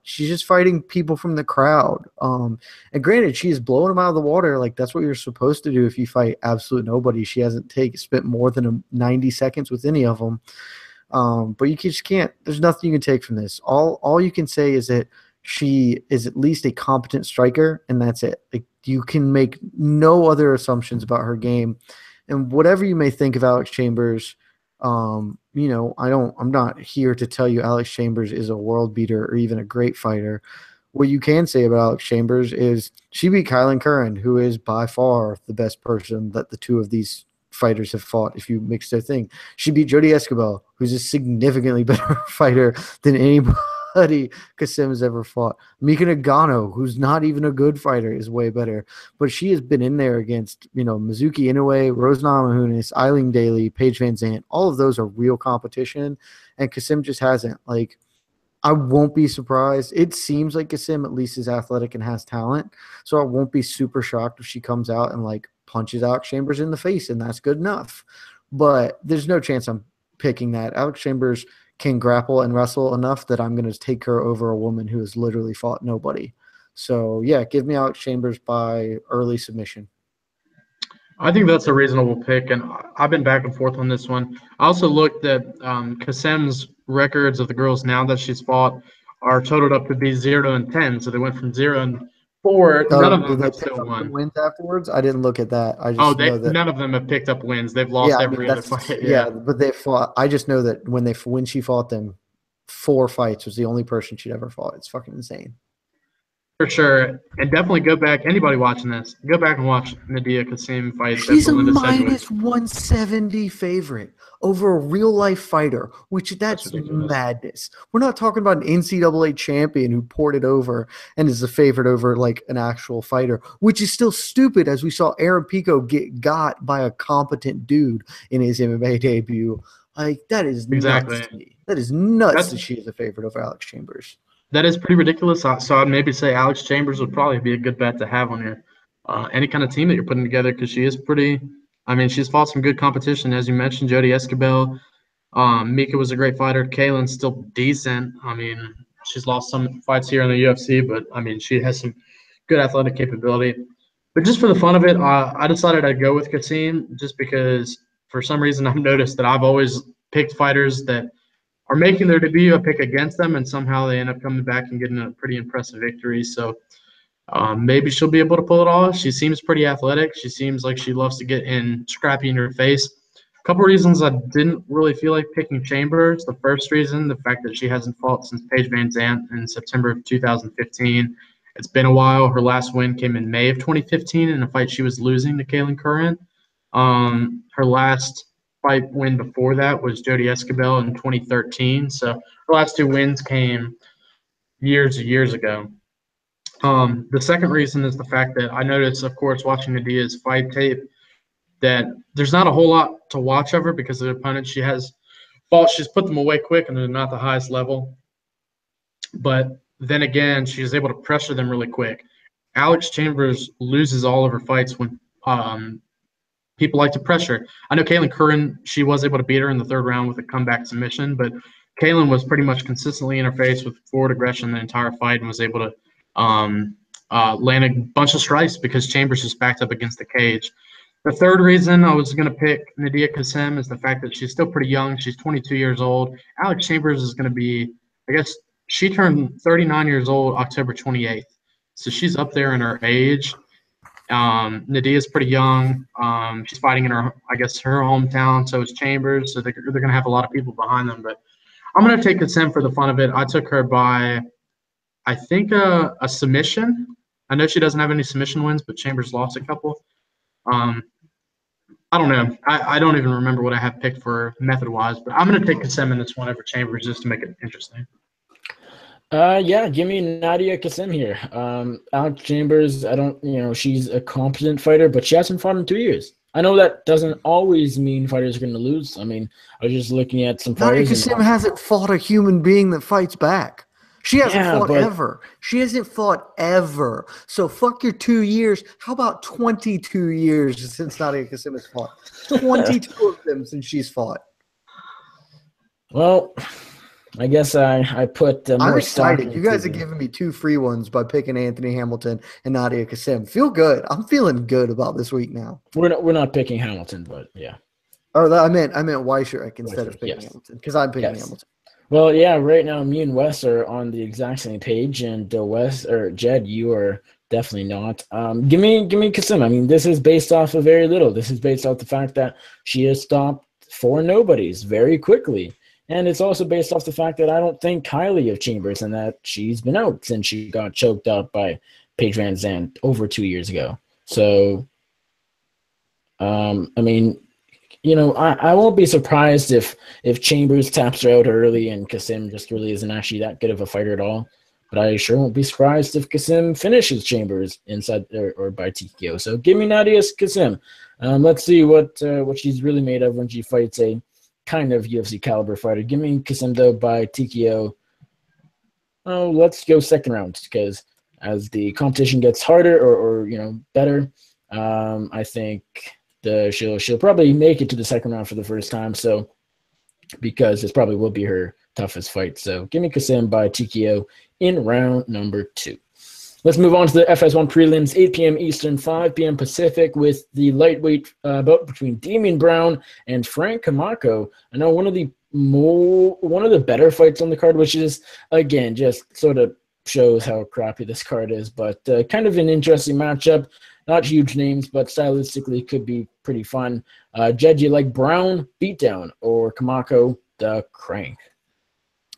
she's just fighting people from the crowd. And granted, she's blowing them out of the water. Like, that's what you're supposed to do if you fight absolute nobody. She hasn't spent more than 90 seconds with any of them. But you just can't, there's nothing you can take from this. All you can say is that she is at least a competent striker, and that's it. Like, you can make no other assumptions about her game. And whatever you may think of Alex Chambers, I'm not here to tell you Alex Chambers is a world beater or even a great fighter. What you can say about Alex Chambers is she beat Kylan Curran, who is by far the best person that the 2 of these fighters have fought if you mix their thing. She beat Jody Escobar, who's a significantly better fighter than anybody Kasim has ever fought. Mika Nagano, who's not even a good fighter, is way better. But she has been in there against, Mizuki Inoue, Rose Namajunas, Eileen Daly, Paige Van Zandt. All of those are real competition, and Kasim just hasn't. Like, I won't be surprised. It seems like Kasim at least is athletic and has talent, so I won't be super shocked if she comes out and, like, punches Alex Chambers in the face, and that's good enough. But there's no chance I'm picking that. Alex Chambers can grapple and wrestle enough that I'm going to take her over a woman who has literally fought nobody. So, yeah, give me Alex Chambers by early submission. I think that's a reasonable pick, and I've been back and forth on this one. I also looked at Kasim's records of the girls now that she's fought are totaled up to be 0-10, so they went from 0-4. None of them have still won. Wins afterwards? I didn't look at that. I just know that none of them have picked up wins. They've lost every other fight. Yeah, but they fought. I just know that when she fought them, 4 fights was the only person she'd ever fought. It's fucking insane. For sure. And definitely go back, anybody watching this, go back and watch Nadia Kasim fight. She's a minus 170 favorite over a real-life fighter, which that's madness. We're not talking about an NCAA champion who poured it over and is a favorite over, like, an actual fighter, which is still stupid, as we saw Aaron Pico get got by a competent dude in his MMA debut. Like, that is nuts to me. That is nuts that she is a favorite over Alex Chambers. That is pretty ridiculous. So I'd maybe say Alex Chambers would probably be a good bet to have on your any kind of team that you're putting together, because she is pretty – I mean, she's fought some good competition. As you mentioned, Jody Escobar. Mika was a great fighter. Kaylin's still decent. I mean, she's lost some fights here in the UFC, but I mean, she has some good athletic capability. But just for the fun of it, I decided I'd go with Kassim just because for some reason I've noticed that I've always picked fighters that are making their debut. I pick against them, and somehow they end up coming back and getting a pretty impressive victory. So maybe she'll be able to pull it off. She seems pretty athletic. She seems like she loves to get in scrappy in your face. A couple reasons I didn't really feel like picking Chambers. The first reason, the fact that she hasn't fought since Paige Van Zandt in September of 2015. It's been a while. Her last win came in May of 2015 in a fight she was losing to Kaylin Curran. Her last fight win before that was Jody Escobar in 2013. So her last two wins came years ago. The second reason is the fact that I noticed, of course, watching Nadia's fight tape, that there's not a whole lot to watch of her because the opponents she has fought, she's put them away quick and they're not the highest level. But then again, she's able to pressure them really quick. Alex Chambers loses all of her fights when people like to pressure. I know Kaylin Curran, she was able to beat her in the third round with a comeback submission, but Kaylin was pretty much consistently in her face with forward aggression the entire fight and was able to land a bunch of strikes because Chambers just backed up against the cage. The third reason I was going to pick Nadia Kassim is the fact that she's still pretty young. She's 22 years old. Alex Chambers is going to be, I guess, she turned 39 years old October 28th. So she's up there in her age. Nadia's pretty young. She's fighting in her, I guess, her hometown. So is Chambers. So they're going to have a lot of people behind them. But I'm going to take Kassim for the fun of it. I took her by, I think, a submission. I know she doesn't have any submission wins, but Chambers lost a couple. I don't know. I don't even remember what I have picked for method-wise, but I'm going to take Kassim in this one over Chambers just to make it interesting. Yeah, give me Nadia Kassim here. Alex Chambers, she's a competent fighter, but she hasn't fought in 2 years. I know that doesn't always mean fighters are going to lose. I mean, I was just looking at some fighters. Nadia Kassim hasn't fought a human being that fights back. She hasn't fought ever. She hasn't fought ever. So fuck your 2 years. How about 22 years since Nadia Kassim has fought? 22 of them since she's fought. Well, I guess I put more I'm excited. stock You guys are into giving me 2 free ones by picking Anthony Hamilton and Nadia Kassim. Feel good. I'm feeling good about this week now. We're not picking Hamilton, but yeah. Oh, I meant Weisherek instead of picking Hamilton because I'm picking Hamilton. Well, yeah, right now me and Wes are on the exact same page, and Jed, you are definitely not. Give me Kassim. I mean, this is based off of very little. This is based off the fact that she has stopped 4 nobodies very quickly. And it's also based off the fact that I don't think highly of Chambers and that she's been out since she got choked up by Paige Van Zandt over 2 years ago. So, I mean, I won't be surprised if Chambers taps her out early and Kassim just really isn't actually that good of a fighter at all. But I sure won't be surprised if Kassim finishes Chambers inside or by TKO. So give me Nadia Kassim. Let's see what she's really made of when she fights a kind of UFC caliber fighter. Give me Kassim though by TKO. Oh, let's go second round because as the competition gets harder or better, I think she'll probably make it to the second round for the first time. So because this probably will be her toughest fight. So give me Kassim by TKO in round number 2. Let's move on to the FS1 prelims, 8 p.m. Eastern, 5 p.m. Pacific, with the lightweight bout between Damian Brown and Frank Kamako. I know one of the better fights on the card, which is, again, just sort of shows how crappy this card is, but kind of an interesting matchup. Not huge names, but stylistically could be pretty fun. Jed, do you like Brown beatdown or Kamako the crank?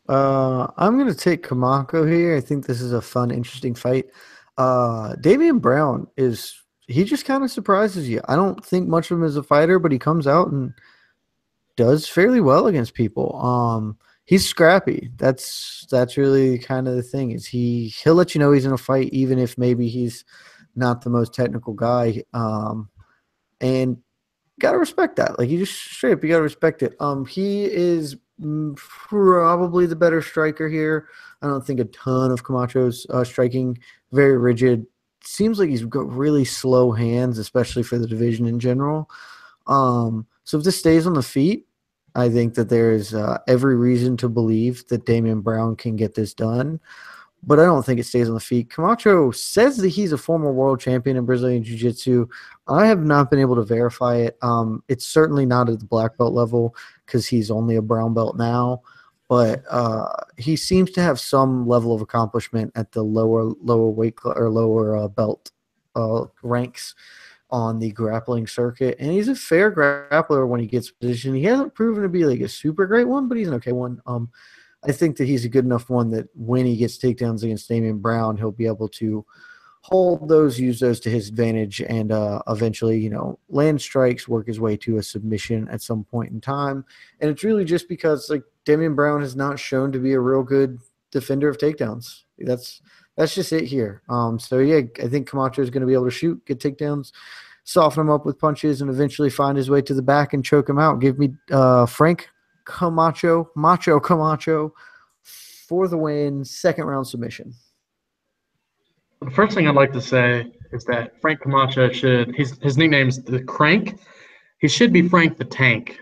I'm going to take Kamako here. I think this is a fun, interesting fight. Damian Brown he just kind of surprises you. I don't think much of him as a fighter, but he comes out and does fairly well against people. He's scrappy. That's really kind of the thing is he'll let you know he's in a fight, even if maybe he's not the most technical guy. And got to respect that. Like, you just straight up, you got to respect it. He is probably the better striker here. I don't think a ton of Camacho's striking. Very rigid. Seems like he's got really slow hands, especially for the division in general. So if this stays on the feet, I think that there is every reason to believe that Damian Brown can get this done, but I don't think it stays on the feet. Camacho says that he's a former world champion in Brazilian Jiu-Jitsu. I have not been able to verify it. It's certainly not at the black belt level because he's only a brown belt now, but he seems to have some level of accomplishment at the lower weight or lower belt ranks on the grappling circuit, and he's a fair grappler when he gets positioned. He hasn't proven to be like a super great one, but he's an okay one. I think that he's a good enough one that when he gets takedowns against Damian Brown, he'll be able to hold those, use those to his advantage, and eventually, land strikes, work his way to a submission at some point in time. And it's really just because like Damian Brown has not shown to be a real good defender of takedowns. That's just it here. So yeah, I think Camacho is going to be able to shoot, get takedowns, soften him up with punches, and eventually find his way to the back and choke him out. Give me Frank Camacho, Macho Camacho for the win, second round submission. The first thing I'd like to say is that Frank Camacho his nickname's the Crank. He should be Frank the Tank.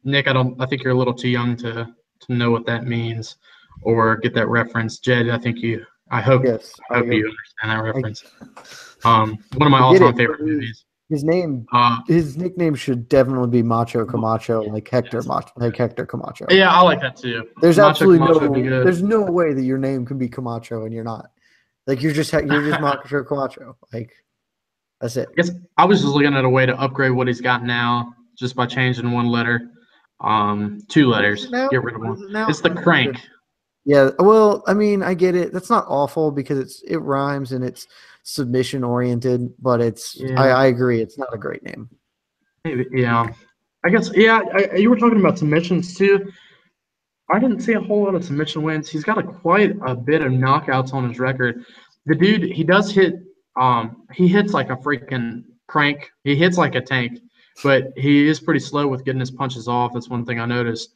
Nick, I think you're a little too young to know what that means or get that reference. Jed, I hope you understand that reference. One of my all-time favorite movies. His nickname should definitely be Macho Camacho, like Hector Camacho. Yeah, I like that too. There's absolutely there's no way that your name can be Camacho and you're not. Like you're just Macho Camacho. Like that's it. I guess I was just looking at a way to upgrade what he's got now, just by changing one letter, 2 letters. Get rid of one. It's the Crank. Yeah, well, I mean, I get it. That's not awful because it rhymes and it's submission oriented, but I agree, it's not a great name. Maybe, yeah. I guess, yeah. You were talking about submissions too. I didn't see a whole lot of submission wins. He's got quite a bit of knockouts on his record. The dude, he does hit. He hits like a freaking crank. He hits like a tank, but he is pretty slow with getting his punches off. That's one thing I noticed.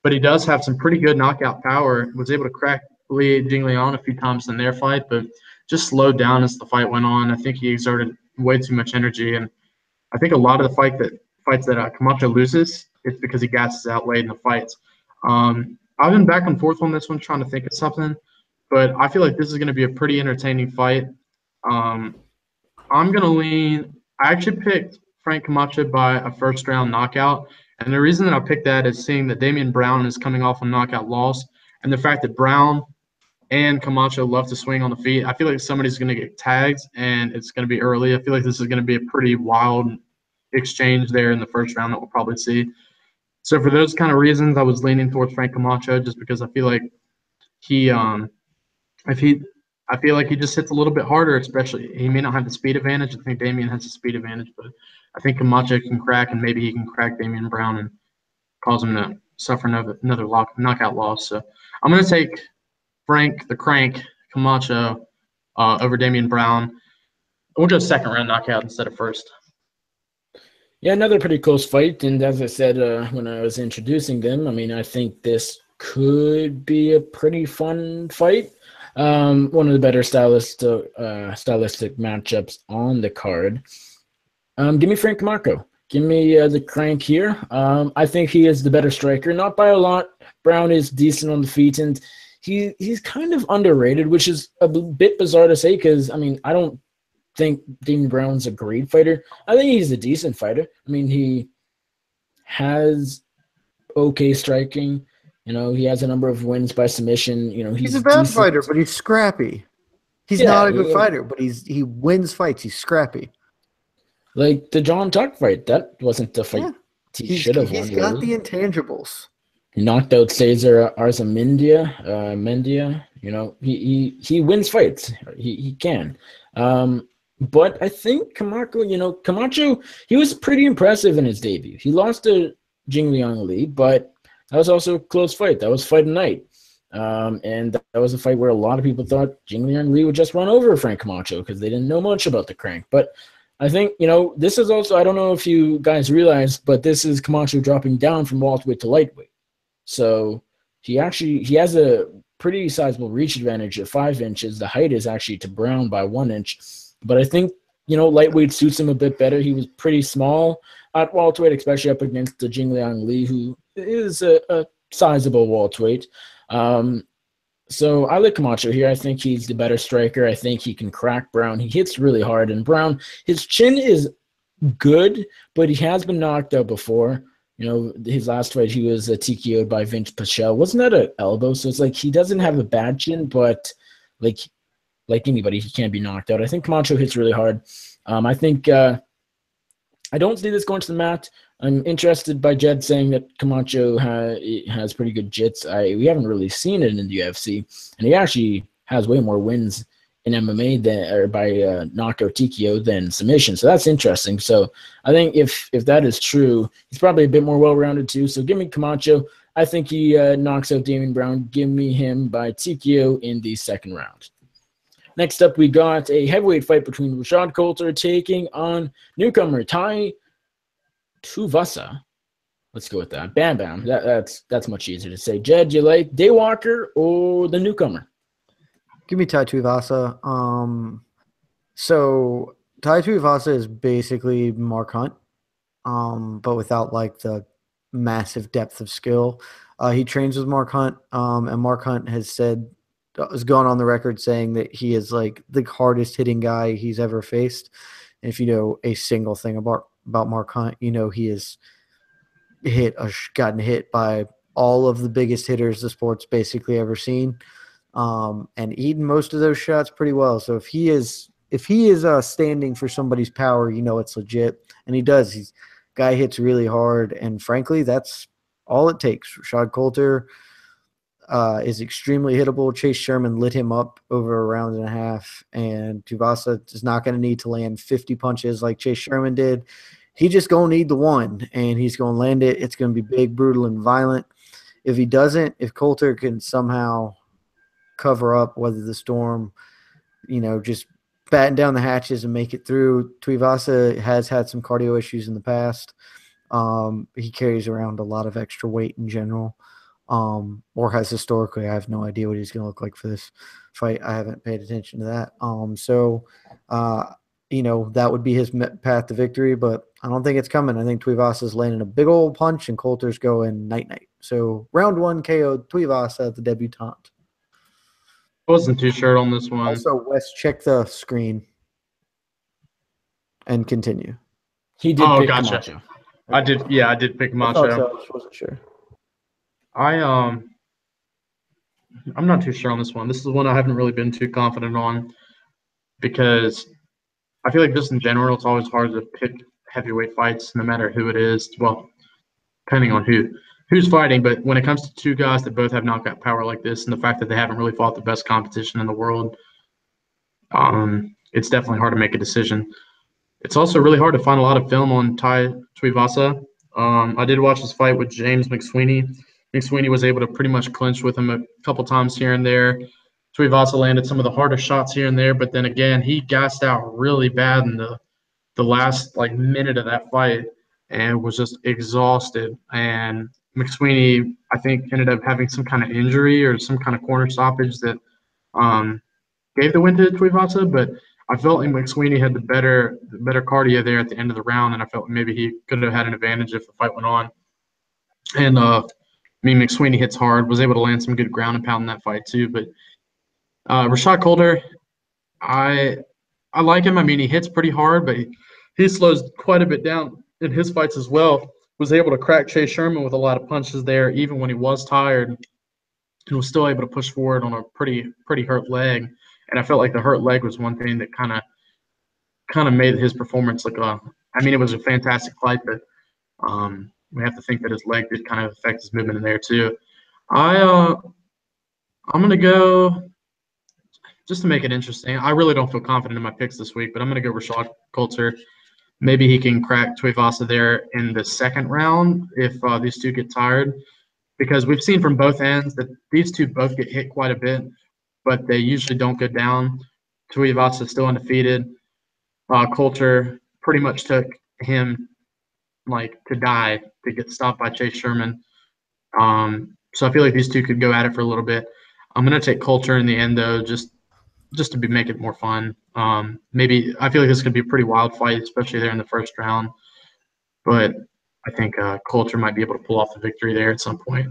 But he does have some pretty good knockout power. Was able to crack Jingliang a few times in their fight, but just slowed down as the fight went on. I think he exerted way too much energy, and I think a lot of the fights that Camacho loses, it's because he gasses out late in the fights. I've been back and forth on this one, trying to think of something, but I feel like this is going to be a pretty entertaining fight. I'm going to lean – I actually picked Frank Camacho by a first-round knockout. And the reason that I picked that is seeing that Damian Brown is coming off a knockout loss, and the fact that Brown and Camacho love to swing on the feet. I feel like somebody's going to get tagged, and it's going to be early. I feel like this is going to be a pretty wild exchange there in the first round that we'll probably see. So for those kind of reasons, I was leaning towards Frank Camacho just because I feel like I feel like he just hits a little bit harder, especially he may not have the speed advantage. I think Damian has the speed advantage, but I think Camacho can crack, and maybe he can crack Damian Brown and cause him to suffer another knockout loss. So I'm going to take Frank the Crank Camacho over Damian Brown. We'll go second round knockout instead of first. Yeah, another pretty close fight. And as I said when I was introducing them, I mean, I think this could be a pretty fun fight. One of the better stylistic matchups on the card. Give me Frank Camacho. Give me the Crank here. I think he is the better striker, not by a lot. Brown is decent on the feet, and he's kind of underrated, which is a bit bizarre to say because, I mean, I don't think Damian Brown's a great fighter. I think he's a decent fighter. I mean, he has okay striking. He has a number of wins by submission. He's a bad fighter, but he's scrappy. He's not a good fighter, but he wins fights. He's scrappy. Like the John Tuck fight, that wasn't the fight he should have won. He's got the intangibles. He knocked out Cesar Arzamendia. He wins fights. He can. But I think Camacho, he was pretty impressive in his debut. He lost to Jingliang Li, but that was also a close fight. That was Fight Night. And that was a fight where a lot of people thought Jingliang Li would just run over Frank Camacho because they didn't know much about the Crank. But I think, this is also, I don't know if you guys realize, but this is Camacho dropping down from welterweight to lightweight. So he has a pretty sizable reach advantage at 5 inches. The height is actually to Brown by 1 inch. But I think, lightweight suits him a bit better. He was pretty small at welterweight, especially up against the Jingliang Li, who is a sizable welterweight. So I like Camacho here. I think he's the better striker. I think he can crack Brown. He hits really hard, and Brown, his chin is good, but he has been knocked out before. You know, his last fight, he was TKO'd by Vince Pichel. Wasn't that an elbow? So it's like he doesn't have a bad chin, but like anybody, he can't be knocked out. I think Camacho hits really hard. I think I don't see this going to the mat. I'm interested by Jed saying that Camacho has pretty good jits. We haven't really seen it in the UFC, and he actually has way more wins in MMA by knockout TKO than submission. So that's interesting. So I think if that is true, he's probably a bit more well-rounded too. So give me Camacho. I think he knocks out Damian Brown. Give me him by TKO in the second round. Next up, we got a heavyweight fight between Rashad Coulter taking on newcomer Tai Tuivasa. Let's go with that. Bam Bam. That's much easier to say. Jed, do you like Daywalker or the newcomer? Give me Tai Tuivasa. So Tai Tuivasa is basically Mark Hunt, but without like the massive depth of skill. He trains with Mark Hunt, and Mark Hunt has gone on the record saying that he is like the hardest hitting guy he's ever faced. And if you know a single thing about Mark Hunt, you know he has gotten hit by all of the biggest hitters the sport's basically ever seen, and eaten most of those shots pretty well. So if he is standing for somebody's power, you know it's legit, and he does. Guy hits really hard, and frankly, that's all it takes. Rashad Coulter is extremely hittable. Chase Sherman lit him up over a round and a half, and Tuivasa is not going to need to land 50 punches like Chase Sherman did. He just going to need the one, and he's going to land it. It's going to be big, brutal, and violent. If he doesn't, if Coulter can somehow cover up, weather the storm, you know, just batten down the hatches and make it through. Tuivasa has had some cardio issues in the past. He carries around a lot of extra weight in general. Or has historically. I have no idea what he's going to look like for this fight. I haven't paid attention to that. You know, that would be his path to victory, but I don't think it's coming. I think Tuivasa's landing a big old punch and Coulter's going night-night. So round 1 KO Tuivasa, the debutante. I wasn't too sure on this one. Also, Wes, check the screen and continue. He did pick gotcha. Camacho. I did pick Camacho. I just wasn't sure. I'm not too sure on this one. This is one I haven't really been too confident on because I feel like just in general, it's always hard to pick heavyweight fights, no matter who it is. Well, depending on who's fighting. But when it comes to two guys that both have knockout power like this, and the fact that they haven't really fought the best competition in the world, it's definitely hard to make a decision. It's also really hard to find a lot of film on Tai Tuivasa. I did watch this fight with James McSweeney. McSweeney was able to pretty much clinch with him a couple times here and there. Tuivasa landed some of the harder shots here and there, but then again, he gassed out really bad in the last minute of that fight and was just exhausted. And McSweeney, I think, ended up having some kind of injury or some kind of corner stoppage that gave the win to Tuivasa. But I felt like McSweeney had the better cardio there at the end of the round, and I felt maybe he could have had an advantage if the fight went on. And McSweeney hits hard, was able to land some good ground and pound in that fight too. But Rashad Coulter, I like him. I mean, he hits pretty hard, but he slows quite a bit down in his fights as well. Was able to crack Chase Sherman with a lot of punches there, even when he was tired, and was still able to push forward on a pretty hurt leg. And I felt like the hurt leg was one thing that kind of made his performance look. It was a fantastic fight, but we have to think that his leg did kind of affect his movement in there too. I'm gonna go. Just to make it interesting, I really don't feel confident in my picks this week, but I'm going to go Rashad Coulter. Maybe he can crack Tuivasa there in the second round if these two get tired, because we've seen from both ends that these two both get hit quite a bit, but they usually don't go down. Tuivasa is still undefeated. Coulter pretty much took him to die to get stopped by Chase Sherman. So I feel like these two could go at it for a little bit. I'm going to take Coulter in the end, though, just to make it more fun. Maybe I feel like this could be a pretty wild fight, especially there in the first round. but I think Coulter might be able to pull off the victory there at some point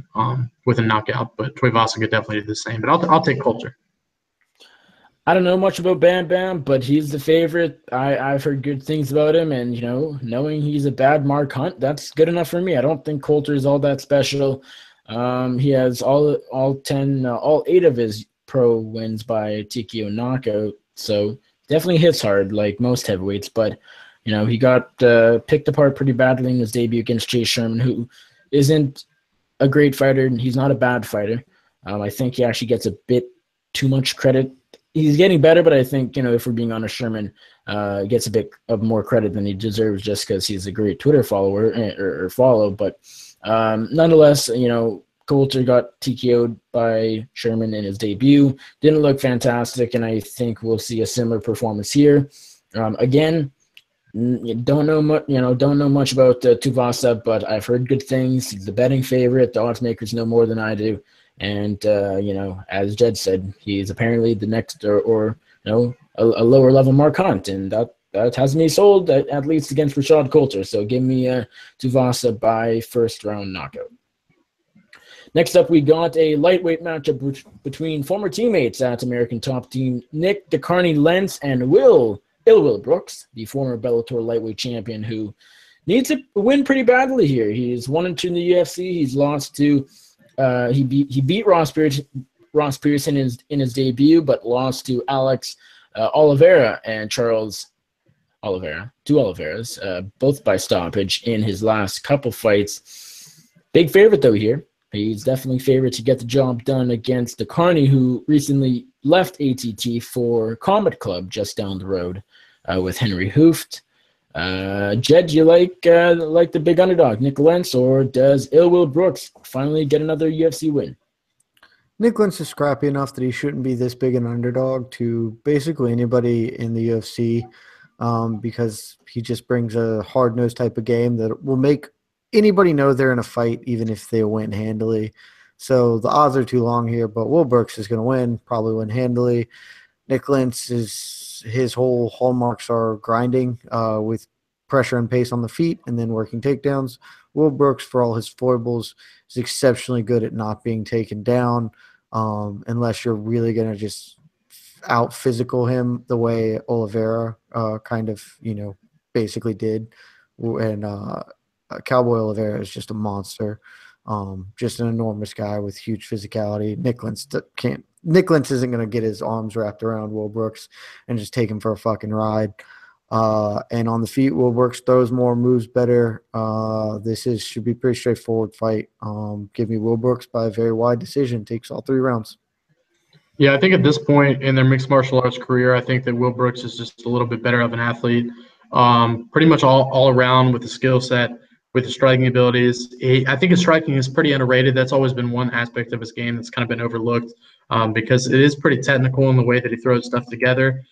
with a knockout. But Tuivasa could definitely do the same. But I'll take Coulter. I don't know much about Bam Bam, but he's the favorite. I've heard good things about him, and knowing he's a bad Mark Hunt, that's good enough for me. I don't think Coulter is all that special. He has all 8 of his pro wins by TKO knockout, so definitely hits hard like most heavyweights. But he got picked apart pretty badly in his debut against Chase Sherman, who isn't a great fighter, and he's not a bad fighter. I think he actually gets a bit too much credit. He's getting better, but I think, if we're being honest, Sherman gets a bit of more credit than he deserves just because he's a great Twitter follower or follow. But nonetheless, Coulter got TKO'd by Sherman in his debut. Didn't look fantastic, and I think we'll see a similar performance here. Again, don't know much about Tuivasa, but I've heard good things. He's the betting favorite. The odds makers know more than I do. And, as Jed said, he's apparently the next or a lower level Mark Hunt. And that has me sold at least against Rashad Coulter. So give me Tuivasa by first round knockout. Next up, we got a lightweight matchup between former teammates at American Top Team Nick "The Carney" Lentz and Will Brooks, the former Bellator lightweight champion, who needs to win pretty badly here. He's 1-2 in the UFC. He's lost to he beat Ross Pearson in his debut, but lost to Alex Oliveira and Charles Oliveira, two Oliveras, both by stoppage in his last couple fights. Big favorite though here. He's definitely favored to get the job done against the Carney, who recently left ATT for Combat Club just down the road with Henry Hooft. Jed, do you like the big underdog, Nick Lentz, or does Will Brooks finally get another UFC win? Nick Lentz is scrappy enough that he shouldn't be this big an underdog to basically anybody in the UFC because he just brings a hard-nosed type of game that will make anybody know they're in a fight, even if they win handily. So the odds are too long here, but Will Brooks is going to win, probably win handily. Nick Lentz his whole hallmarks are grinding with pressure and pace on the feet and then working takedowns. Will Brooks, for all his foibles, is exceptionally good at not being taken down unless you're really going to just out physical him the way Oliveira basically did. And Cowboy Oliveira is just a monster, just an enormous guy with huge physicality. Nick Lentz isn't going to get his arms wrapped around Will Brooks and just take him for a fucking ride. And on the feet, Will Brooks throws more, moves better. Should be a pretty straightforward fight. Give me Will Brooks by a very wide decision. Takes all 3 rounds. Yeah, I think at this point in their mixed martial arts career, I think that Will Brooks is just a little bit better of an athlete. Pretty much all around with the skill set, with the striking abilities. I think his striking is pretty underrated. That's always been one aspect of his game that's kind of been overlooked because it is pretty technical in the way that he throws stuff together.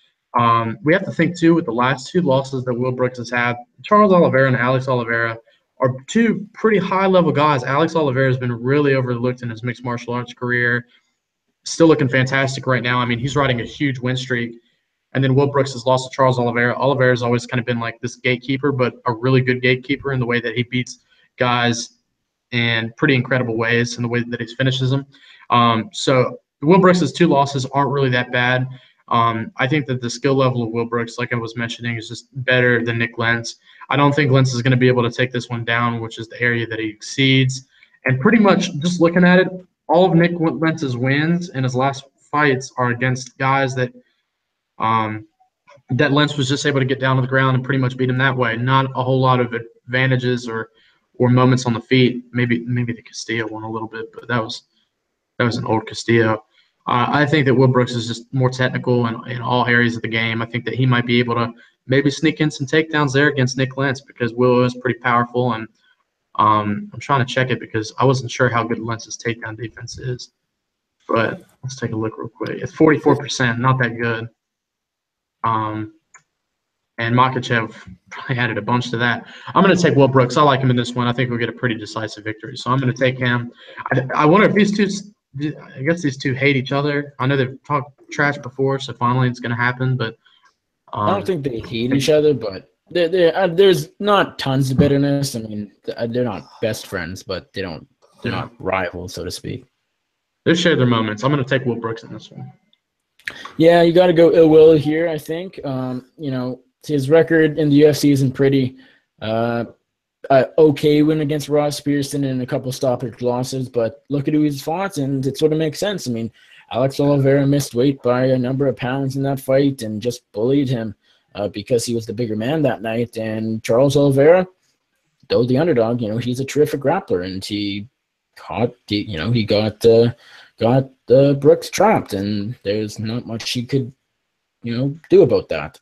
We have to think, too, with the last 2 losses that Will Brooks has had, Charles Oliveira and Alex Oliveira are 2 pretty high-level guys. Alex Oliveira has been really overlooked in his mixed martial arts career. Still looking fantastic right now. I mean, he's riding a huge win streak. And then Will Brooks has lost to Charles Oliveira. Oliveira's always kind of been like this gatekeeper, but a really good gatekeeper in the way that he beats guys in pretty incredible ways in the way that he finishes them. So Will Brooks' 2 losses aren't really that bad. I think that the skill level of Will Brooks, like I was mentioning, is just better than Nick Lentz. I don't think Lentz is going to be able to take this one down, which is the area that he exceeds. And pretty much just looking at it, all of Nick Lentz's wins in his last fights are against guys that that Lentz was just able to get down to the ground and pretty much beat him that way. Not a whole lot of advantages or moments on the feet. Maybe the Castillo one a little bit, but that was an old Castillo. I think that Will Brooks is just more technical in all areas of the game. I think that he might be able to maybe sneak in some takedowns there against Nick Lentz because Will is pretty powerful. And I'm trying to check it because I wasn't sure how good Lentz's takedown defense is. But let's take a look real quick. It's 44%, not that good. And Makhachev probably added a bunch to that. I'm going to take Will Brooks. I like him in this one. I think we'll get a pretty decisive victory. So I'm going to take him. I wonder if these two – I guess these two hate each other. I know they've talked trash before, so finally it's going to happen. But I don't think they hate each other, but there's not tons of bitterness. I mean, they're not best friends, but they're Yeah. not rivals, so to speak. They share their moments. I'm going to take Will Brooks in this one. Yeah, you got to go ill will here, I think. You know, his record in the UFC isn't pretty. Okay win against Ross Pearson and a couple stoppage losses, but look at who he's fought, and it sort of makes sense. I mean, Alex Oliveira missed weight by a number of pounds in that fight and just bullied him because he was the bigger man that night. And Charles Oliveira, though the underdog, you know, he's a terrific grappler, and he got Brooks trapped, and there's not much he could, you know, do about that.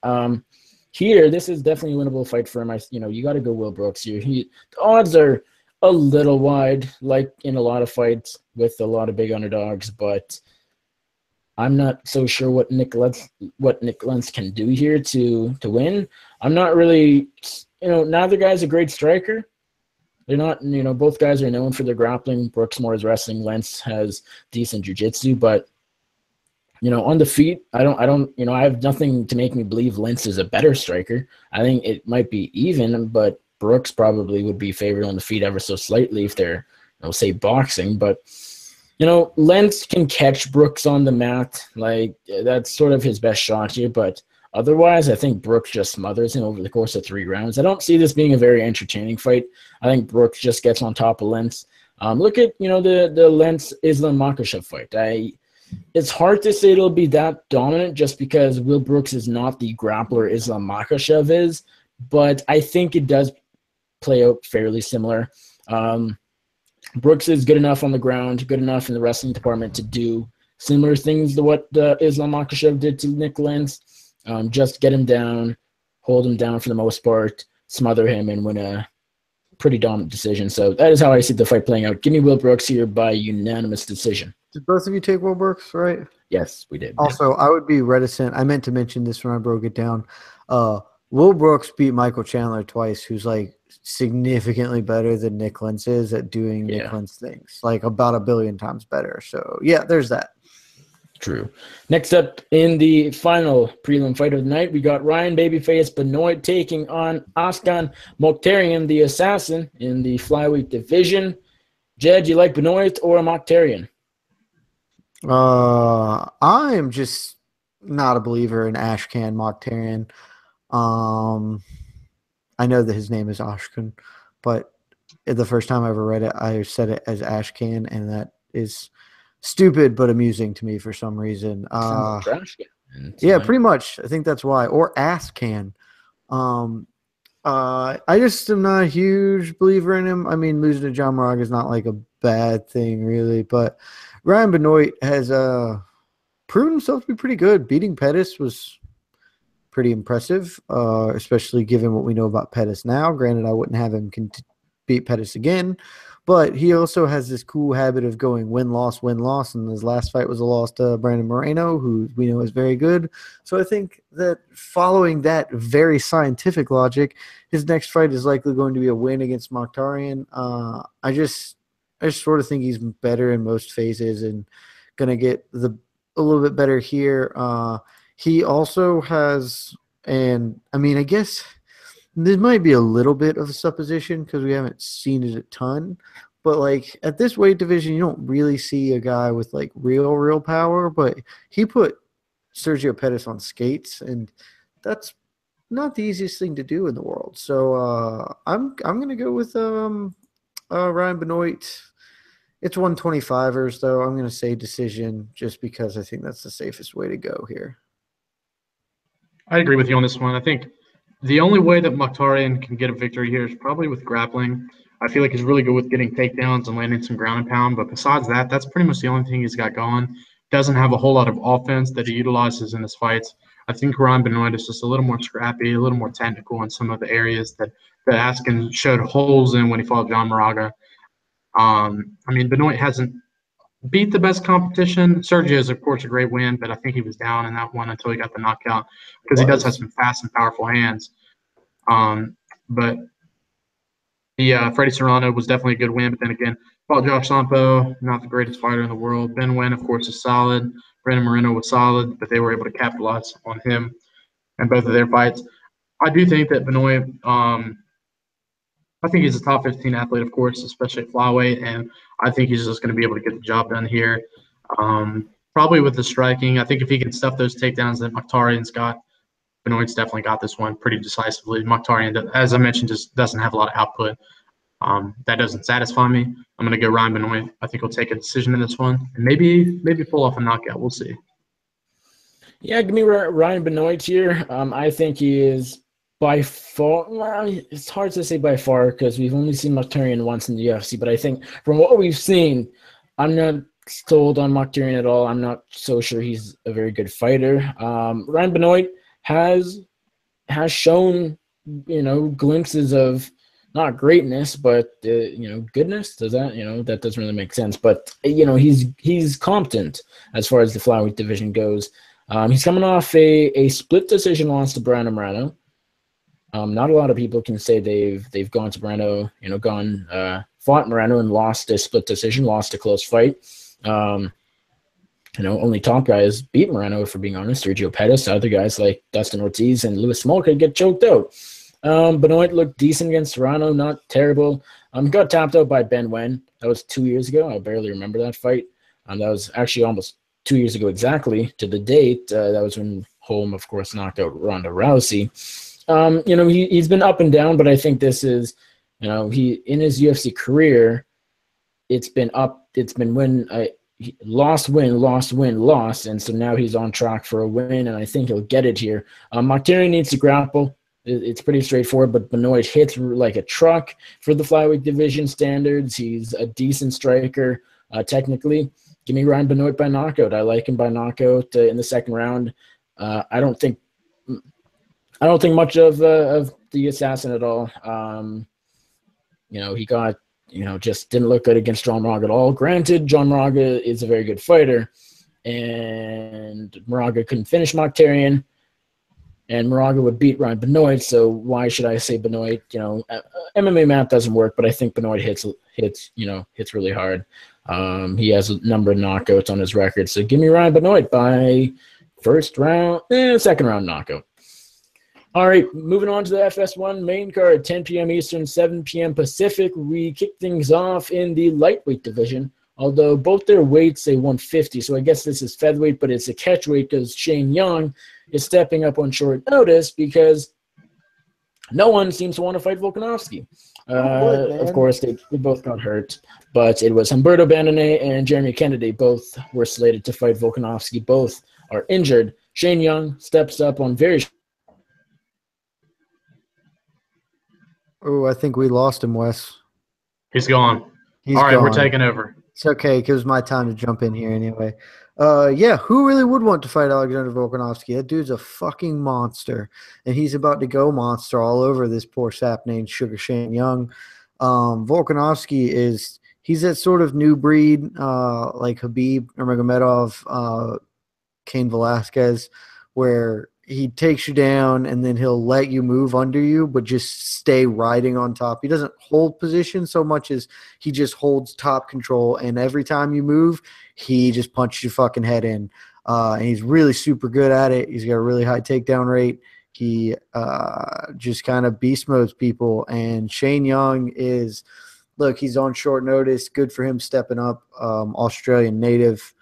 Here, this is definitely a winnable fight for him. You got to go Will Brooks here. The odds are a little wide, like in a lot of fights with a lot of big underdogs, but I'm not so sure what Nick Lentz can do here to win. I'm not really, you know, neither guy's a great striker. They're not, you know, both guys are known for their grappling. Brooks more is wrestling. Lentz has decent jiu-jitsu, but you know, on the feet, I have nothing to make me believe Lentz is a better striker. I think it might be even, but Brooks probably would be favored on the feet ever so slightly if they're, you know, say boxing. But, you know, Lentz can catch Brooks on the mat. Like, that's sort of his best shot here. But otherwise, I think Brooks just smothers him over the course of 3 rounds. I don't see this being a very entertaining fight. I think Brooks just gets on top of Lentz. Look at, you know, the Lentz-Islam Makhachev fight. It's hard to say it'll be that dominant just because Will Brooks is not the grappler Islam Makhachev is, but I think it does play out fairly similar. Brooks is good enough on the ground, good enough in the wrestling department to do similar things to what Islam Makhachev did to Nick Lentz. Just get him down, hold him down for the most part, smother him, and win a pretty dominant decision. So that is how I see the fight playing out. Give me Will Brooks here by unanimous decision. Did both of you take Will Brooks, right? Yes, we did. Also, I would be reticent. I meant to mention this when I broke it down. Will Brooks beat Michael Chandler twice, who's like significantly better than Nick Lentz is at doing Nick Lentz things, like about 1 billion times better. So, yeah, there's that. True. Next up in the final prelim fight of the night, we got Ryan Babyface Benoit taking on Askan Mokhtarian, the assassin, in the flyweight division. Jed, you like Benoit or Mokhtarian? I am just not a believer in Ashkan Mokhtarian. I know that his name is Ashkan, but the first time I ever read it, I said it as Ashkan, and that is stupid but amusing to me for some reason. Yeah, pretty much. I think that's why. Or Askan. I just am not a huge believer in him. I mean, losing to John Moraga is not like a bad thing, really, but Ryan Benoit has proven himself to be pretty good. Beating Pettis was pretty impressive, especially given what we know about Pettis now. Granted, I wouldn't have him beat Pettis again, but he also has this cool habit of going win-loss, win-loss, and his last fight was a loss to Brandon Moreno, who we know is very good. So I think that following that very scientific logic, his next fight is likely going to be a win against Mokhtarian. I just sort of think he's better in most phases and going to get a little bit better here. He also has, and I mean, I guess this might be a little bit of a supposition because we haven't seen it a ton, but like at this weight division, you don't really see a guy with like real power, but he put Sergio Pettis on skates, and that's not the easiest thing to do in the world. So I'm going to go with Ryan Benoit. It's 125ers, though. I'm going to say decision just because I think that's the safest way to go here. I agree with you on this one. I think the only way that Mokhtarian can get a victory here is probably with grappling. I feel like he's really good with getting takedowns and landing some ground and pound, but besides that, that's pretty much the only thing he's got going. Doesn't have a whole lot of offense that he utilizes in his fights. I think Ryan Benoit is just a little more scrappy, a little more technical in some of the areas that Askin showed holes in when he fought John Moraga. I mean, Benoit hasn't beat the best competition. Sergio is, of course, a great win, but I think he was down in that one until he got the knockout because he does have some fast and powerful hands. But Freddie Serrano was definitely a good win, but then again, fought Josh Sampo, not the greatest fighter in the world. Ben Nguyen, of course, is solid. Brandon Moreno was solid, but they were able to capitalize on him in both of their fights. I do think that Benoit, I think he's a top 15 athlete, of course, especially at flyweight, and I think he's just going to be able to get the job done here. Probably with the striking, I think if he can stuff those takedowns that Mkhitaryan's got, Benoit's definitely got this one pretty decisively. Mkhitaryan, as I mentioned, just doesn't have a lot of output. That doesn't satisfy me. I'm going to go Ryan Benoit. I think he'll take a decision in this one, and maybe pull off a knockout. We'll see. Yeah, give me Ryan Benoit here. I think he is by far. Well, it's hard to say by far because we've only seen Mkhitaryan once in the UFC. But I think from what we've seen, I'm not sold on Mkhitaryan at all. I'm not so sure he's a very good fighter. Ryan Benoit has shown, glimpses of not greatness, but goodness. Does that that doesn't really make sense? But he's competent as far as the flyweight division goes. He's coming off a split decision loss to Brandon Moreno. Not a lot of people can say they've gone to Moreno, fought Moreno and lost a split decision, lost a close fight. Only top guys beat Moreno, if we're being honest. Sergio Pettis, other guys like Dustin Ortiz and Louis Smolka get choked out. Benoit looked decent against Serrano, not terrible. Got tapped out by Ben Wen. That was 2 years ago. I barely remember that fight. That was actually almost 2 years ago exactly to the date. That was when Holm, of course, knocked out Ronda Rousey. He's been up and down, but I think this is, he in his UFC career, it's been up. It's been lost, win, lost, win, lost, and so now he's on track for a win, and I think he'll get it here. Mkhitaryan needs to grapple. It's pretty straightforward, but Benoit hits like a truck for the flyweight division standards. He's a decent striker technically. Give me Ryan Benoit by knockout. I like him by knockout in the second round. I don't think much of the assassin at all. He got just didn't look good against John Moraga at all. Granted, John Moraga is a very good fighter, and Moraga couldn't finish Mkhitaryan, and Moraga would beat Ryan Benoit. So why should I say Benoit? MMA math doesn't work, but I think Benoit hits really hard. He has a number of knockouts on his record. So give me Ryan Benoit by second round knockout. All right, moving on to the FS1 main card, 10 p.m. Eastern, 7 p.m. Pacific. We kick things off in the lightweight division, although both their weights say 150. So I guess this is featherweight, but it's a catchweight because Shane Young is stepping up on short notice because no one seems to want to fight Volkanovski. Of course, they both got hurt, but it was Humberto Bandenet and Jeremy Kennedy. Both were slated to fight Volkanovski. Both are injured. Shane Young steps up on very. Oh, I think we lost him, Wes. He's gone. All right, gone. We're taking over. It's okay, because it's my time to jump in here anyway. Who really would want to fight Alexander Volkanovski? That dude's a fucking monster, and he's about to go monster all over this poor sap named Sugar Shane Young. Volkanovski he's that sort of new breed, like Khabib or Nurmagomedov, Cain Velasquez, where he takes you down and then he'll let you move under you, but just stay riding on top. He doesn't hold position so much as he just holds top control. And every time you move, he just punches your fucking head in. And he's really super good at it. He's got a really high takedown rate. He just kind of beast modes people. And Shane Young he's on short notice. Good for him stepping up. Australian native,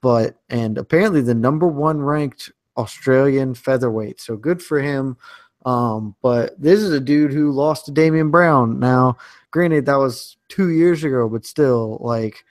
and apparently the number one ranked Australian featherweight, so good for him. But this is a dude who lost to Damian Brown. Now, granted, that was 2 years ago, but still, like,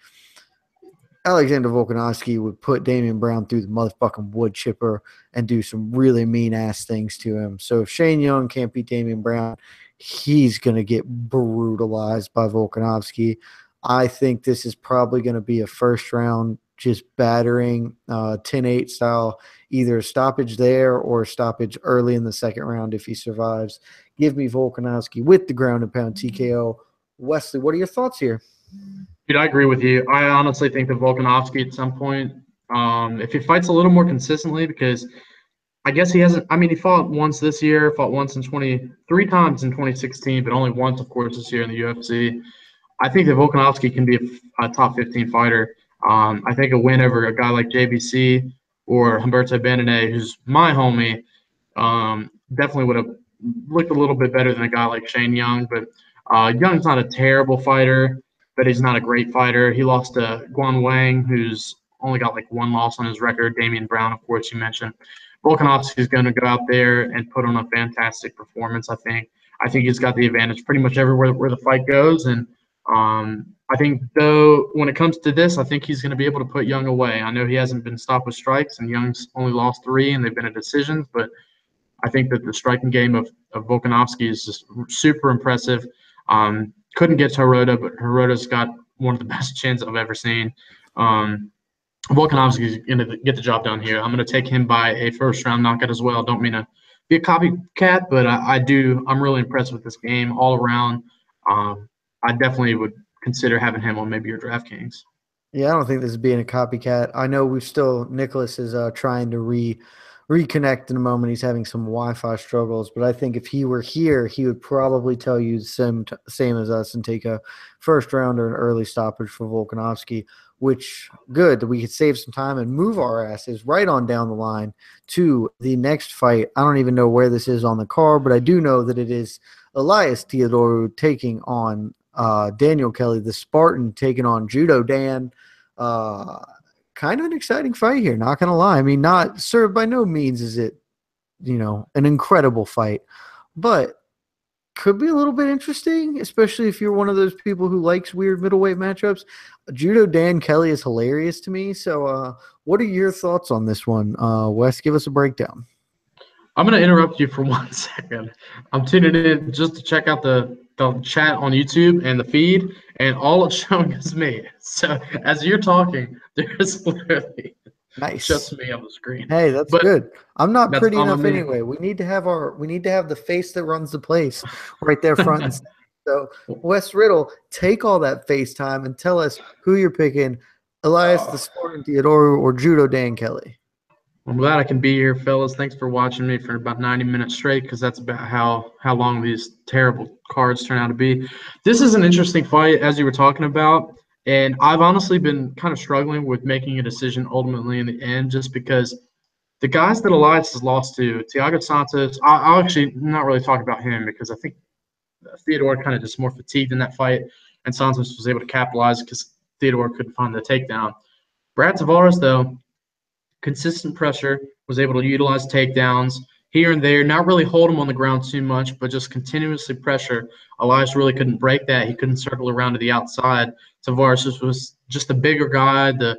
Alexander Volkanovski would put Damian Brown through the motherfucking wood chipper and do some really mean-ass things to him. So if Shane Young can't beat Damian Brown, he's going to get brutalized by Volkanovski. I think this is probably going to be a first round just battering 10-8 style, either stoppage there or stoppage early in the second round if he survives. Give me Volkanovski with the ground and pound TKO. Wesley, what are your thoughts here? Dude, I agree with you. I honestly think that Volkanovski at some point, if he fights a little more consistently, because I guess he hasn't – I mean, he fought once this year, fought once in 3 times in 2016, but only once, of course, this year in the UFC. I think that Volkanovski can be a top 15 fighter. I think a win over a guy like JBC or Humberto Bandenet, who's my homie, definitely would have looked a little bit better than a guy like Shane Young. But Young's not a terrible fighter, but he's not a great fighter. He lost to Guan Wang, who's only got like one loss on his record. Damian Brown, of course, you mentioned. Volkanovski's going to go out there and put on a fantastic performance, I think. I think he's got the advantage pretty much everywhere where the fight goes. And I think, though, when it comes to this, I think he's going to be able to put Young away. I know he hasn't been stopped with strikes, and Young's only lost 3, and they've been a decisions. But I think that the striking game of Volkanovski is just super impressive. Couldn't get to Hirota, but Hirota's got one of the best chins I've ever seen. Volkanovski's going to get the job done here. I'm going to take him by a first-round knockout as well. Don't mean to be a copycat, but I'm really impressed with this game all around. I definitely would consider having him on maybe your DraftKings. Yeah, I don't think this is being a copycat. I know Nicholas is trying to reconnect in a moment. He's having some Wi-Fi struggles, but I think if he were here, he would probably tell you the same as us and take a first round or an early stoppage for Volkanovski, which good that we could save some time and move our asses right on down the line to the next fight. I don't even know where this is on the card, but I do know that it is Elias Theodorou taking on Daniel Kelly, the Spartan, taking on Judo Dan. Kind of an exciting fight here, not going to lie. I mean, by no means is it, an incredible fight, but could be a little bit interesting, especially if you're one of those people who likes weird middleweight matchups. Judo Dan Kelly is hilarious to me. So what are your thoughts on this one? Wes, give us a breakdown. I'm going to interrupt you for 1 second. I'm tuning in just to check out the chat on YouTube and the feed, and all it's showing is me. So as you're talking, there's literally just me on the screen. Hey, that's good. I'm not pretty enough anyway. We need to have the face that runs the place right there front and center. So Wes Riddle, take all that FaceTime and tell us who you're picking, Elias the Spartan Theodorou or Judo Dan Kelly. I'm glad I can be here, fellas. Thanks for watching me for about 90 minutes straight, because that's about how long these terrible cards turn out to be. This is an interesting fight, as you were talking about, and I've honestly been kind of struggling with making a decision ultimately in the end, just because the guys that Elias has lost to, Thiago Santos, I'll actually not really talk about him, because I think Theodore kind of just more fatigued in that fight, and Santos was able to capitalize because Theodore couldn't find the takedown. Brad Tavares, though, consistent pressure, was able to utilize takedowns here and there, not really hold him on the ground too much, but just continuously pressure. Elias really couldn't break that. He couldn't circle around to the outside. Tavares was just the bigger guy, the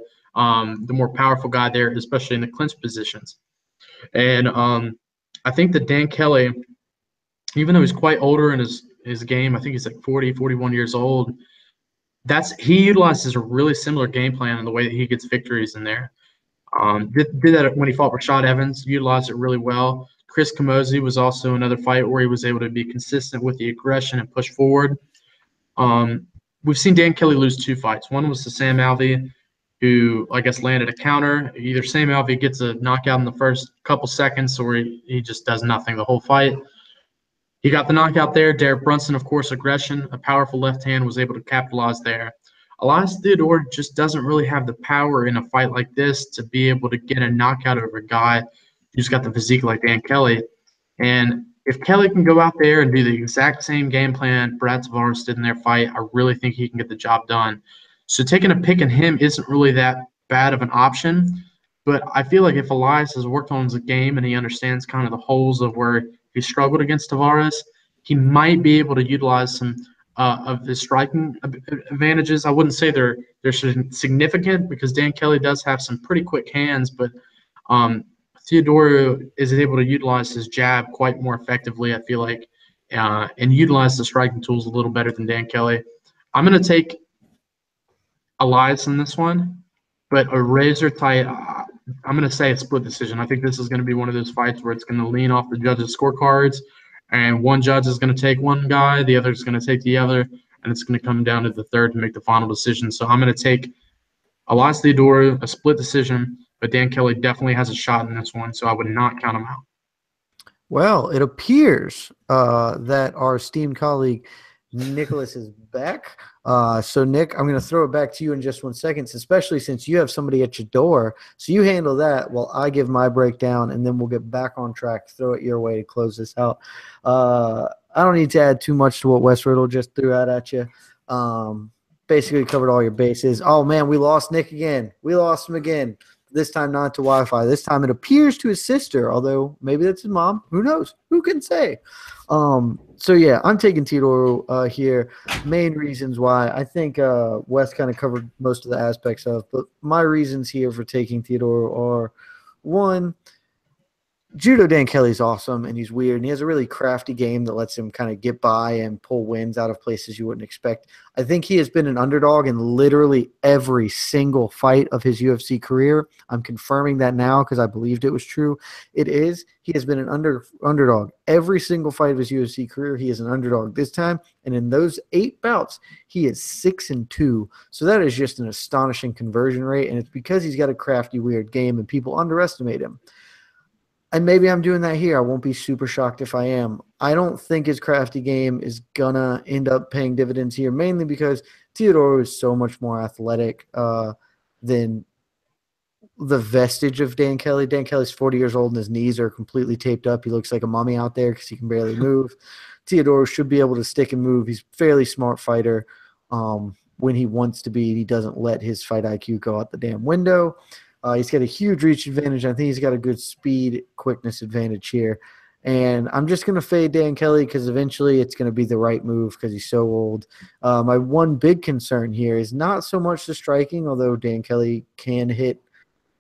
more powerful guy there, especially in the clinch positions. And I think that Dan Kelly, even though he's quite older in his game, I think he's like 40, 41 years old, he utilizes a really similar game plan in the way that he gets victories in there. Did that when he fought Rashad Evans, utilized it really well. Chris Camozzi was also another fight where he was able to be consistent with the aggression and push forward. We've seen Dan Kelly lose 2 fights. One was to Sam Alvey, who I guess landed a counter. Either Sam Alvey gets a knockout in the first couple seconds, or he just does nothing the whole fight. He got the knockout there. Derek Brunson, of course, aggression, a powerful left hand, was able to capitalize there. Elias Theodorou just doesn't really have the power in a fight like this to be able to get a knockout over a guy who's got the physique like Dan Kelly. And if Kelly can go out there and do the exact same game plan Brad Tavares did in their fight, I really think he can get the job done. So taking a pick on him isn't really that bad of an option. But I feel like if Elias has worked on his game and he understands kind of the holes of where he struggled against Tavares, he might be able to utilize some of his striking advantages. I wouldn't say they're significant, because Dan Kelly does have some pretty quick hands, but Theodorou is able to utilize his jab quite more effectively, I feel like, and utilize the striking tools a little better than Dan Kelly. I'm going to take Elias in this one, but a razor tight. I'm going to say a split decision. I think this is going to be one of those fights where it's going to lean off the judges' scorecards, and one judge is going to take one guy, the other is going to take the other, and it's going to come down to the third to make the final decision. So I'm going to take Elias Theodorou, a split decision, but Dan Kelly definitely has a shot in this one, so I would not count him out. Well, it appears that our esteemed colleague Nicholas is back. So, Nick, I'm going to throw it back to you in just 1 second, especially since you have somebody at your door. So you handle that while I give my breakdown, and then we'll get back on track. Throw it your way to close this out. I don't need to add too much to what Wes Riddle just threw out at you. Basically covered all your bases. Oh, man, we lost Nick again. We lost him again. This time not to Wi-Fi. This time it appears to his sister, although maybe that's his mom. Who knows? Who can say? So, yeah, I'm taking Teodoro here. Main reasons why. I think Wes kind of covered most of the aspects of, but my reasons here for taking Teodoro are, one, Judo Dan Kelly's awesome, and he's weird, and he has a really crafty game that lets him kind of get by and pull wins out of places you wouldn't expect. I think he has been an underdog in literally every single fight of his UFC career. I'm confirming that now because I believed it was true. It is. He has been an underdog. Every single fight of his UFC career, he is an underdog this time, and in those 8 bouts, he is 6-2. So that is just an astonishing conversion rate, and it's because he's got a crafty, weird game, and people underestimate him. And maybe I'm doing that here. I won't be super shocked if I am. I don't think his crafty game is going to end up paying dividends here, mainly because Teodoro is so much more athletic than the vestige of Dan Kelly. Dan Kelly's 40 years old and his knees are completely taped up. He looks like a mummy out there because he can barely move. Teodoro should be able to stick and move. He's a fairly smart fighter when he wants to be. He doesn't let his fight IQ go out the damn window. He's got a huge reach advantage. I think he's got a good speed, quickness advantage here. And I'm just going to fade Dan Kelly because eventually it's going to be the right move because he's so old. My one big concern here is not so much the striking, although Dan Kelly can hit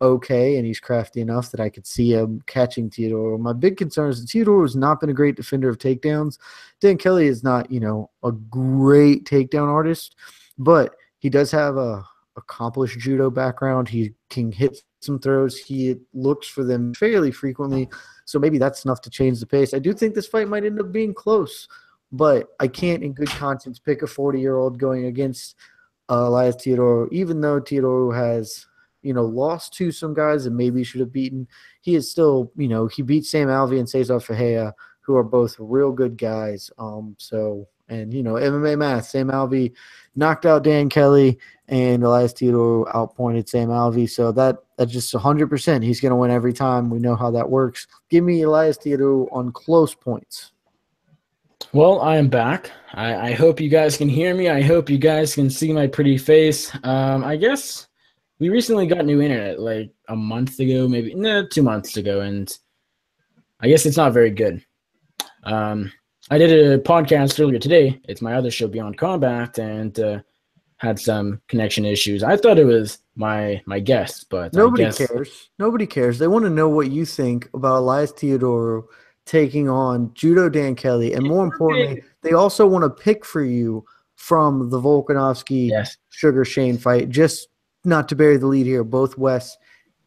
okay, and he's crafty enough that I could see him catching Teodoro. My big concern is that Teodoro has not been a great defender of takedowns. Dan Kelly is not, a great takedown artist, but he does have a accomplished judo background. He can hit some throws. He looks for them fairly frequently, so maybe that's enough to change the pace. I do think this fight might end up being close, but I can't in good conscience pick a 40-year-old going against Elias Teodoro, even though Teodoro has lost to some guys that maybe should have beaten. He is still, he beat Sam Alvey and Cesar Ferreira, who are both real good guys. And MMA math, Sam Alvey knocked out Dan Kelly, and Elias Teodoro outpointed Sam Alvey. So that's just 100%. He's going to win every time. We know how that works. Give me Elias Teodoro on close points. Well, I am back. I hope you guys can hear me. I hope you guys can see my pretty face. I guess we recently got new internet like a month ago, maybe 2 months ago, and I guess it's not very good. I did a podcast earlier today. It's my other show, Beyond Combat, and had some connection issues. I thought it was my guest, but nobody cares. Nobody cares. They want to know what you think about Elias Teodoro taking on Judo Dan Kelly, and more importantly, they also want to pick for you from the Volkanovski Sugar Shane fight. Just not to bury the lead here, both Wes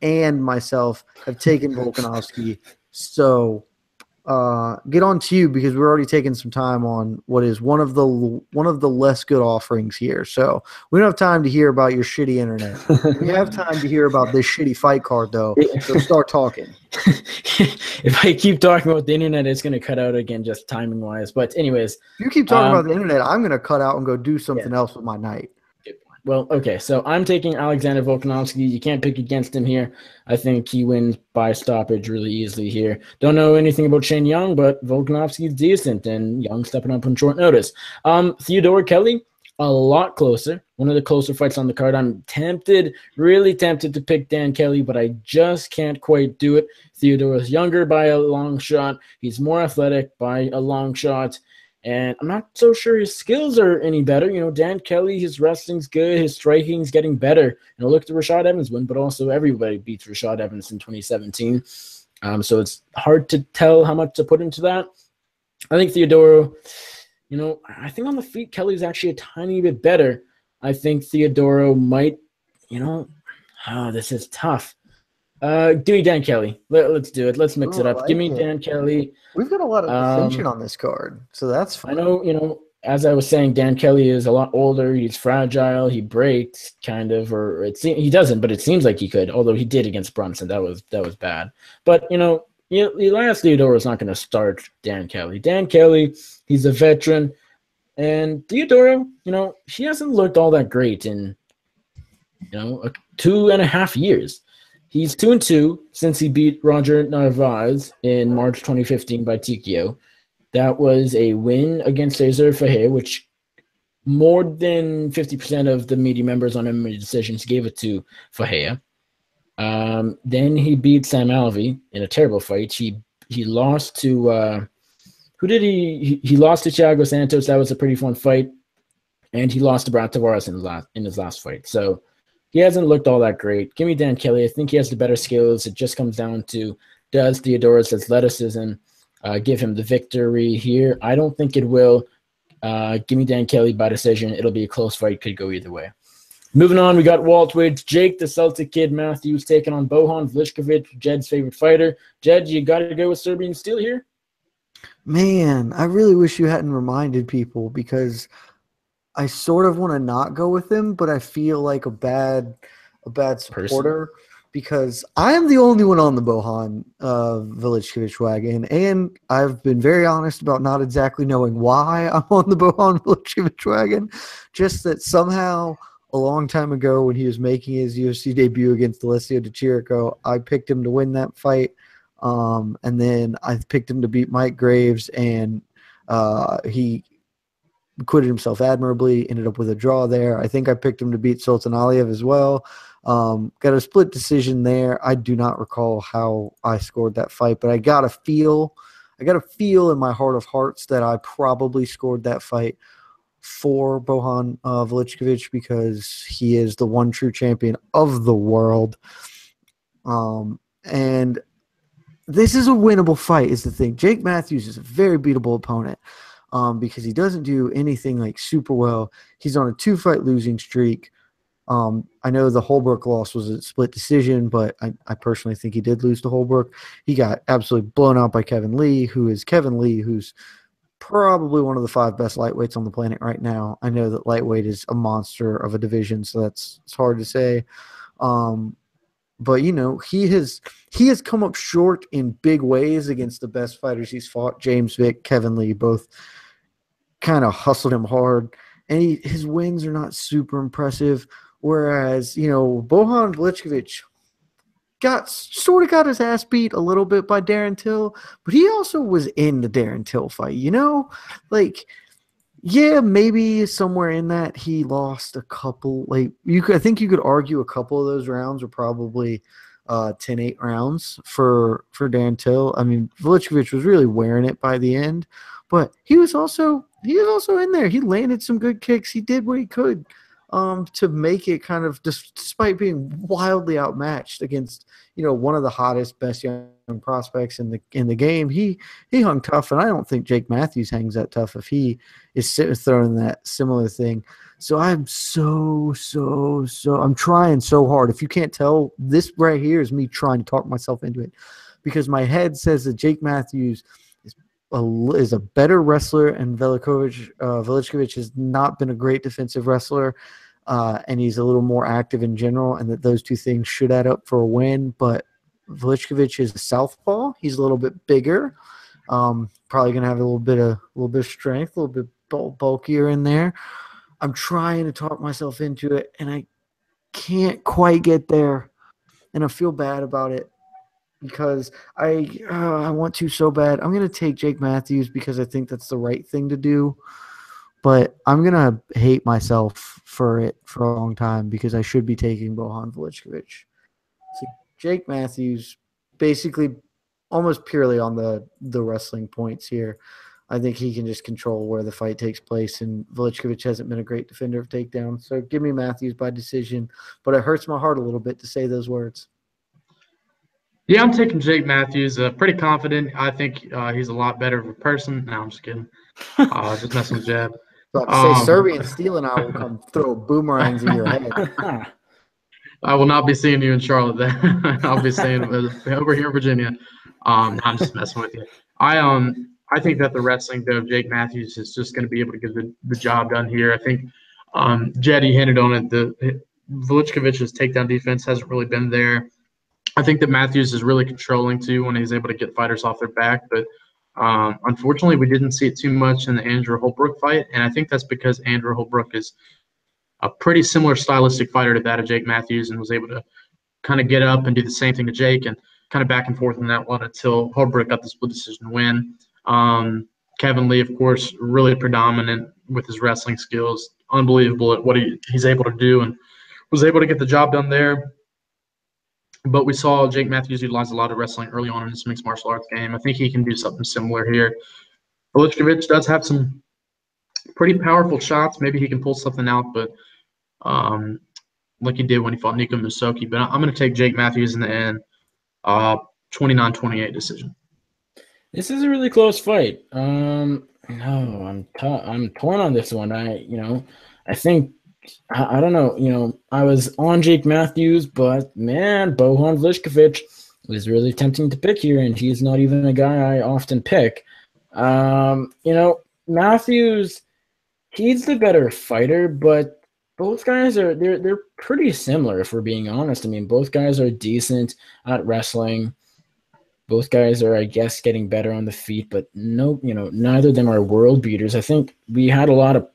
and myself have taken Volkanovski. So get on to you because we're already taking some time on what is one of the less good offerings here. So we don't have time to hear about your shitty internet. We have time to hear about this shitty fight card, though. So start talking. If I keep talking about the internet, it's going to cut out again, just timing wise. But anyways, if you keep talking about the internet, I'm going to cut out and go do something else with my night. Well, okay, so I'm taking Alexander Volkanovski. You can't pick against him here. I think he wins by stoppage really easily here. Don't know anything about Shane Young, but Volkanovski's decent, and Young stepping up on short notice. Theodore Kelly, a lot closer. One of the closer fights on the card. I'm really tempted to pick Dan Kelly, but I just can't quite do it. Theodore is younger by a long shot. He's more athletic by a long shot. And I'm not so sure his skills are any better. Dan Kelly, his wrestling's good. His striking's getting better. Look at the Rashad Evans win, but also everybody beats Rashad Evans in 2017. So it's hard to tell how much to put into that. I think Theodoro, I think on the feet, Kelly's actually a tiny bit better. I think Theodoro might, this is tough. Give me Dan Kelly. Let's do it. Let's mix it up. Give me Dan Kelly. We've got a lot of dissension on this card, so that's fine. I know, as I was saying, Dan Kelly is a lot older. He's fragile. He breaks, kind of, or he doesn't, but it seems like he could, although he did against Brunson. That was bad. But, Elias Theodoro is not going to start Dan Kelly. Dan Kelly, he's a veteran, And Theodora, she hasn't looked all that great in, 2.5 years. He's 2-2 since he beat Roger Narvaez in March 2015 by TKO. That was a win against Cesar Ferreira, which more than 50% of the media members on MMA Decisions gave it to Ferreira. Then he beat Sam Alvey in a terrible fight. He lost to who did he lost to Thiago Santos. That was a pretty fun fight, and he lost to Brad Tavares in his last fight. So he hasn't looked all that great. Give me Dan Kelly. I think he has the better skills. It just comes down to, does Theodora's athleticism give him the victory here? I don't think it will. Give me Dan Kelly by decision. It'll be a close fight. Could go either way. Moving on, we got welterweights. Jake the Celtic Kid Matthews taking on Bohan Vlichkovic, Jed's favorite fighter. Jed, you got to go with Serbian Steel here? Man, I really wish you hadn't reminded people, because I sort of want to not go with him, but I feel like a bad supporter because I am the only one on the Bohan Vlichkovic wagon, and I've been very honest about not exactly knowing why I'm on the Bohan Vlichkovic wagon. Just that somehow a long time ago when he was making his UFC debut against Alessio Di Chirico, I picked him to win that fight, and then I picked him to beat Mike Graves, and he acquitted himself admirably, ended up with a draw there. I think I picked him to beat Sultan Aliyev as well. Got a split decision there. I do not recall how I scored that fight, but I got a feel in my heart of hearts that I probably scored that fight for Bohan Vlichkovic, because he is the one true champion of the world. And this is a winnable fight is the thing. Jake Matthews is a very beatable opponent. Because he doesn't do anything like super well. He's on a 2-fight losing streak. I know the Holbrook loss was a split decision, but I personally think he did lose to Holbrook. He got absolutely blown out by Kevin Lee, who's probably one of the 5 best lightweights on the planet right now. I know that lightweight is a monster of a division, so it's hard to say. But he has come up short in big ways against the best fighters he's fought. James Vick, Kevin Lee, both kind of hustled him hard, and his wins are not super impressive. Whereas Bohan Vlichkovic got his ass beat a little bit by Darren Till, but he also was in the Darren Till fight. Yeah, maybe somewhere in that he lost a couple. I think you could argue a couple of those rounds were probably 10-8 rounds for Darren Till. I mean, Vlichkovic was really wearing it by the end, but he was also in there. He landed some good kicks. He did what he could to make it kind of, despite being wildly outmatched against one of the hottest, best young prospects in the game. He hung tough, and I don't think Jake Matthews hangs that tough if he is throwing that similar thing. So I'm I'm trying so hard. If you can't tell, this right here is me trying to talk myself into it, because my head says that Jake Matthews is a better wrestler, and Vlichkovic has not been a great defensive wrestler, and he's a little more active in general, and that those two things should add up for a win. But Vlichkovic is a southpaw. He's a little bit bigger, probably going to have a little bit of strength, a little bit bulkier in there. I'm trying to talk myself into it, and I can't quite get there, and I feel bad about it, because I want to so bad. I'm going to take Jake Matthews because I think that's the right thing to do, but I'm going to hate myself for it for a long time, because I should be taking Bohan Vlichkovic. So Jake Matthews, basically almost purely on the wrestling points here. I think he can just control where the fight takes place, and Vlichkovic hasn't been a great defender of takedowns. So give me Matthews by decision, but it hurts my heart a little bit to say those words. Yeah, I'm taking Jake Matthews. Pretty confident. I think he's a lot better of a person. No, I'm just kidding. Just messing with Jeb. So I say Serbian Steel and I will come throw boomerangs in your head. I will not be seeing you in Charlotte then. I'll be staying over here in Virginia. No, I'm just messing with you. I think that the wrestling, though, Jake Matthews is just going to be able to get the job done here. I think Jed, he hinted on it. Vlichkovic's takedown defense hasn't really been there. I think that Matthews is really controlling too when he's able to get fighters off their back. But Unfortunately, we didn't see it too much in the Andrew Holbrook fight, and I think that's because Andrew Holbrook is a pretty similar stylistic fighter to that of Jake Matthews and was able to kind of get up and do the same thing to Jake and kind of back and forth in that one until Holbrook got the split decision win. Kevin Lee, of course, really predominant with his wrestling skills, unbelievable at what he's able to do and was able to get the job done there. But we saw Jake Matthews utilize a lot of wrestling early on in his mixed martial arts game. I think he can do something similar here. Velichkovic does have some pretty powerful shots. Maybe he can pull something out, but like he did when he fought Nico Musoki. But I'm going to take Jake Matthews in the end, 29-28 decision. This is a really close fight. No, I'm torn on this one. I think I don't know. I was on Jake Matthews, but man, Bohan Velichkovic was really tempting to pick here, and he's not even a guy I often pick. Matthews, he's the better fighter, but both guys they're pretty similar if we're being honest. I mean, both guys are decent at wrestling. Both guys are, I guess, getting better on the feet, but neither of them are world beaters. I think we had a lot of,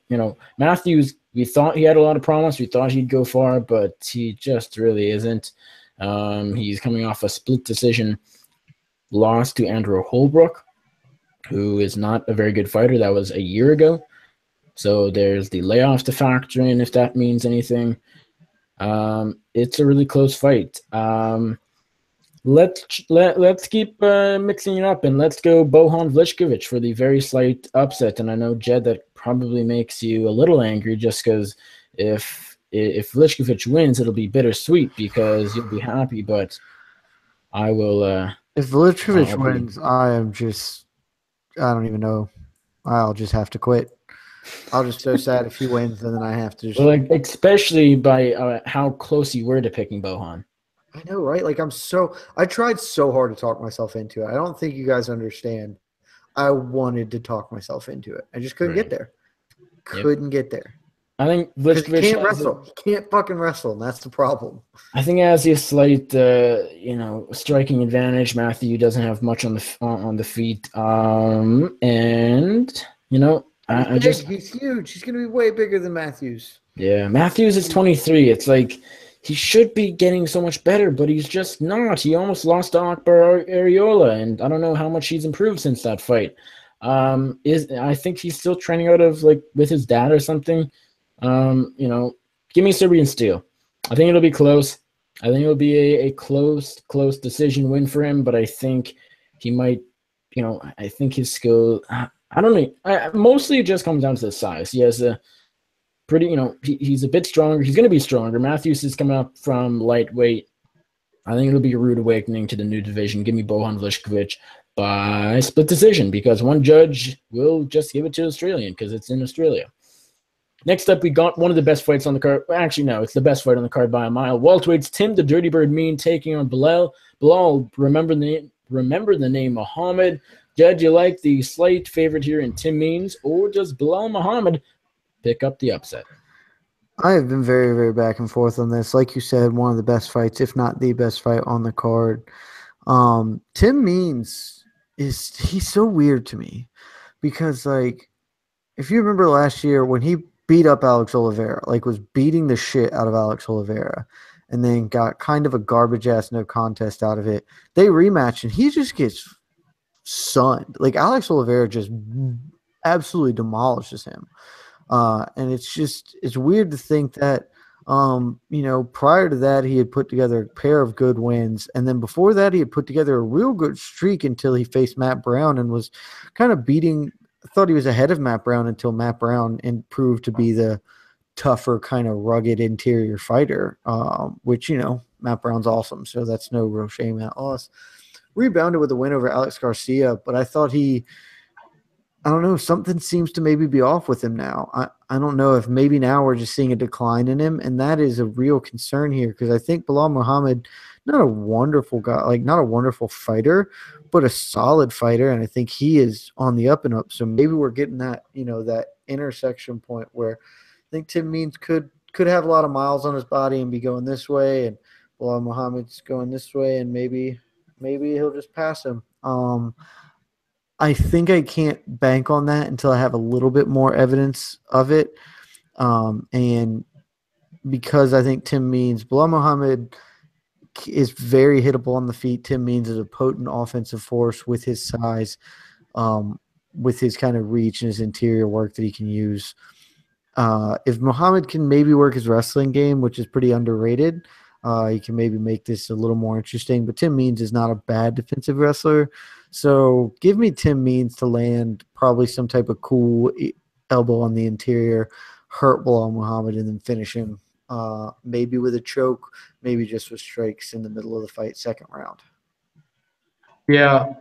Matthews, we thought he had a lot of promise. We thought he'd go far, but he just really isn't. He's coming off a split decision loss to Andrew Holbrook, who is not a very good fighter. That was a year ago. So there's the layoffs to factor in, if that means anything. It's a really close fight. Let's keep mixing it up, and let's go Bohan Velichkovic for the very slight upset. And I know, Jed, that probably makes you a little angry just because if Velichkovic wins, it'll be bittersweet because you'll be happy. But I will. If Velichkovic wins, I don't even know. I'll just have to quit. I'll just so sad if he wins, and then I have to. Especially by how close you were to picking Bohan. I know, right? I tried so hard to talk myself into it. I don't think you guys understand. I wanted to talk myself into it. I just couldn't get there. Couldn't get there. I think Velichkovic can't wrestle. He can't fucking wrestle, and that's the problem. I think it has a slight, striking advantage. Matthew doesn't have much on the feet, he's huge. He's going to be way bigger than Matthews. Yeah, Matthews is 23. It's like he should be getting so much better, but he's just not. He almost lost to Akbar Areola, and I don't know how much he's improved since that fight. I think he's still training out of with his dad or something. Give me Serbian Steel. I think it'll be close. I think it'll be a close decision win for him, but I think he might, I think his skill, I don't know. Mostly it just comes down to the size. He has a pretty, he's a bit stronger. He's going to be stronger. Matthews is coming up from lightweight. I think it'll be a rude awakening to the new division. Give me Bohan Velichkovic by split decision because one judge will just give it to Australian because it's in Australia. Next up, we got one of the best fights on the card. Actually, no, it's the best fight on the card by a mile. Welterweights Tim the Dirty Bird Mean taking on Bilal. Bilal, remember the name Muhammad. Jed, you like the slight favorite here in Tim Means, or does Bilal Muhammad pick up the upset? I have been very, very back and forth on this. Like you said, one of the best fights, if not the best fight on the card. Tim Means he's so weird to me because, if you remember last year when he beat up Alex Oliveira, was beating the shit out of Alex Oliveira, and then got kind of a garbage-ass no contest out of it. They rematch, and he just gets sunned. Alex Oliveira just absolutely demolishes him. And it's weird to think that, prior to that, he had put together a pair of good wins. And then before that, he had put together a real good streak until he faced Matt Brown and was kind of beating – I thought he was ahead of Matt Brown until Matt Brown proved to be the tougher kind of rugged interior fighter, which, Matt Brown's awesome. So that's no real shame at us. Rebounded with a win over Alex Garcia, but I thought I don't know, something seems to maybe be off with him now. I don't know if maybe now we're just seeing a decline in him, and that is a real concern here because I think Bilal Muhammad, not a wonderful guy, not a wonderful fighter, but a solid fighter, and I think he is on the up and up. So maybe we're getting that, that intersection point where I think Tim Means could have a lot of miles on his body and be going this way, and Bilal Muhammad's going this way, and maybe he'll just pass him. I think I can't bank on that until I have a little bit more evidence of it. And because I think Tim Means, Bilal Muhammad is very hittable on the feet. Tim Means is a potent offensive force with his size, with his kind of reach and his interior work that he can use. If Muhammad can maybe work his wrestling game, which is pretty underrated, he can maybe make this a little more interesting. But Tim Means is not a bad defensive wrestler. So give me Tim Means to land probably some type of cool elbow on the interior, hurt Bilal Muhammad, and then finish him maybe with a choke, maybe just with strikes in the middle of the fight, second round. Yeah,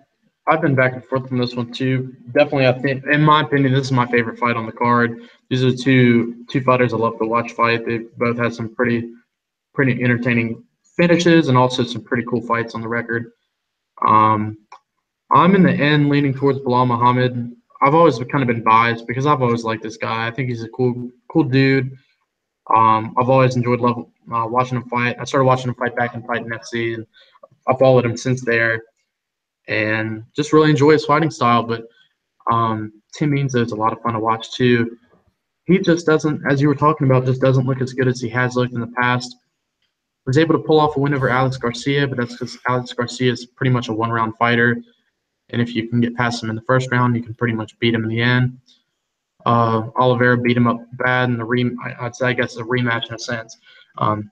I've been back and forth on this one too. Definitely, I think, in my opinion, this is my favorite fight on the card. These are two fighters I love to watch fight. They both had some pretty entertaining finishes and also some pretty cool fights on the record. I'm in the end leaning towards Bilal Muhammad. I've always kind of been biased because I've always liked this guy. I think he's a cool dude. I've always enjoyed watching him fight. I started watching him fight back in Fight FC, and I followed him since there, and just really enjoy his fighting style. But Tim Means is a lot of fun to watch too. He just doesn't, as you were talking about, just doesn't look as good as he has looked in the past. Was able to pull off a win over Alex Garcia, but that's because Alex Garcia is pretty much a one-round fighter. And if you can get past him in the first round, you can pretty much beat him in the end. Oliveira beat him up bad in the I'd say, I guess, a rematch in a sense,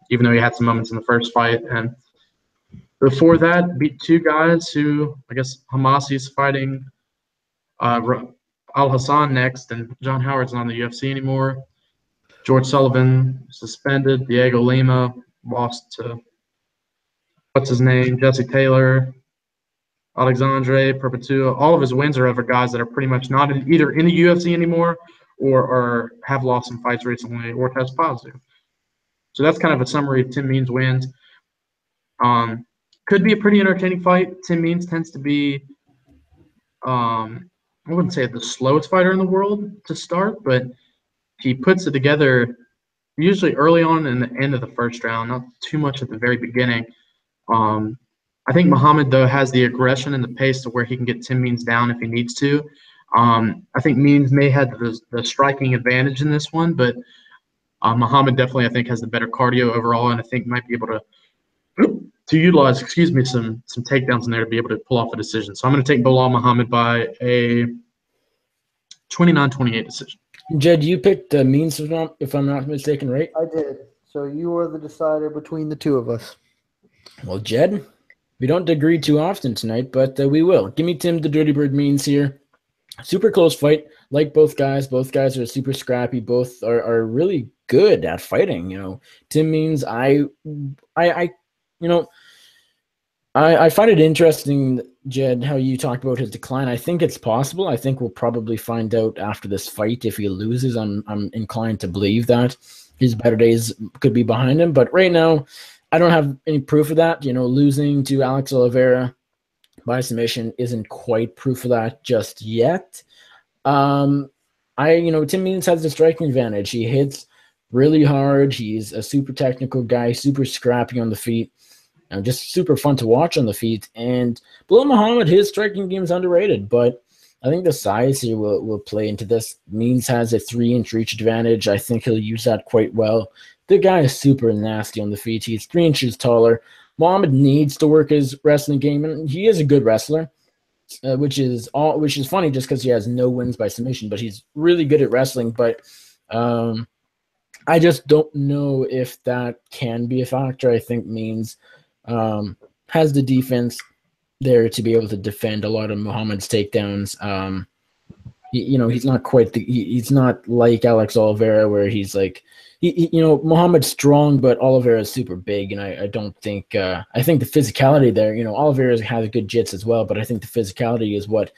even though he had some moments in the first fight. And before that, beat two guys who, I guess, Hamasi's fighting Al Hassan next, and John Howard's not in the UFC anymore. George Sullivan suspended. Diego Lima lost to, what's his name, Jesse Taylor. Alexandre Perpetua. All of his wins are over guys that are pretty much not either in the UFC anymore or have lost some fights recently or test positive. So that's kind of a summary of Tim Means' wins. Could be a pretty entertaining fight. Tim Means tends to be, I wouldn't say the slowest fighter in the world to start, but he puts it together usually early on in the end of the first round, not too much at the very beginning. I think Muhammad, though, has the aggression and the pace to where he can get Tim Means down if he needs to. I think Means may have the striking advantage in this one, but Muhammad definitely, I think, has the better cardio overall, and I think might be able to utilize, some takedowns in there to be able to pull off a decision. So I'm going to take Bilal Muhammad by a 29-28 decision. Jed, you picked Means, if I'm not mistaken, right? I did. So you are the decider between the two of us. Well, Jed, we don't agree too often tonight, but we will. Give me Tim the Dirty Bird Means here. Super close fight. Like both guys. Both guys are super scrappy. Both are really good at fighting. You know, Tim Means, I find it interesting, Jed, how you talked about his decline. I think it's possible. I think we'll probably find out after this fight. If he loses, I'm inclined to believe that his better days could be behind him. But right now, I don't have any proof of that. You know, losing to Alex Oliveira by submission isn't quite proof of that just yet. Tim Means has the striking advantage. He hits really hard. He's a super technical guy, super scrappy on the feet, just super fun to watch on the feet. And Bilal Muhammad, his striking game is underrated, but I think the size here will play into this. Means has a 3-inch reach advantage. I think he'll use that quite well. The guy is super nasty on the feet. He's 3 inches taller. Muhammad needs to work his wrestling game, and he is a good wrestler, which is funny just because he has no wins by submission, but he's really good at wrestling. But I just don't know if that can be a factor. I think Means has the defense there to be able to defend a lot of Muhammad's takedowns. He's not quite he's not like Alex Oliveira where he's like, Muhammad's strong, but Oliveira is super big, and I don't think I think the physicality there, Oliveira has good jits as well, but I think the physicality is what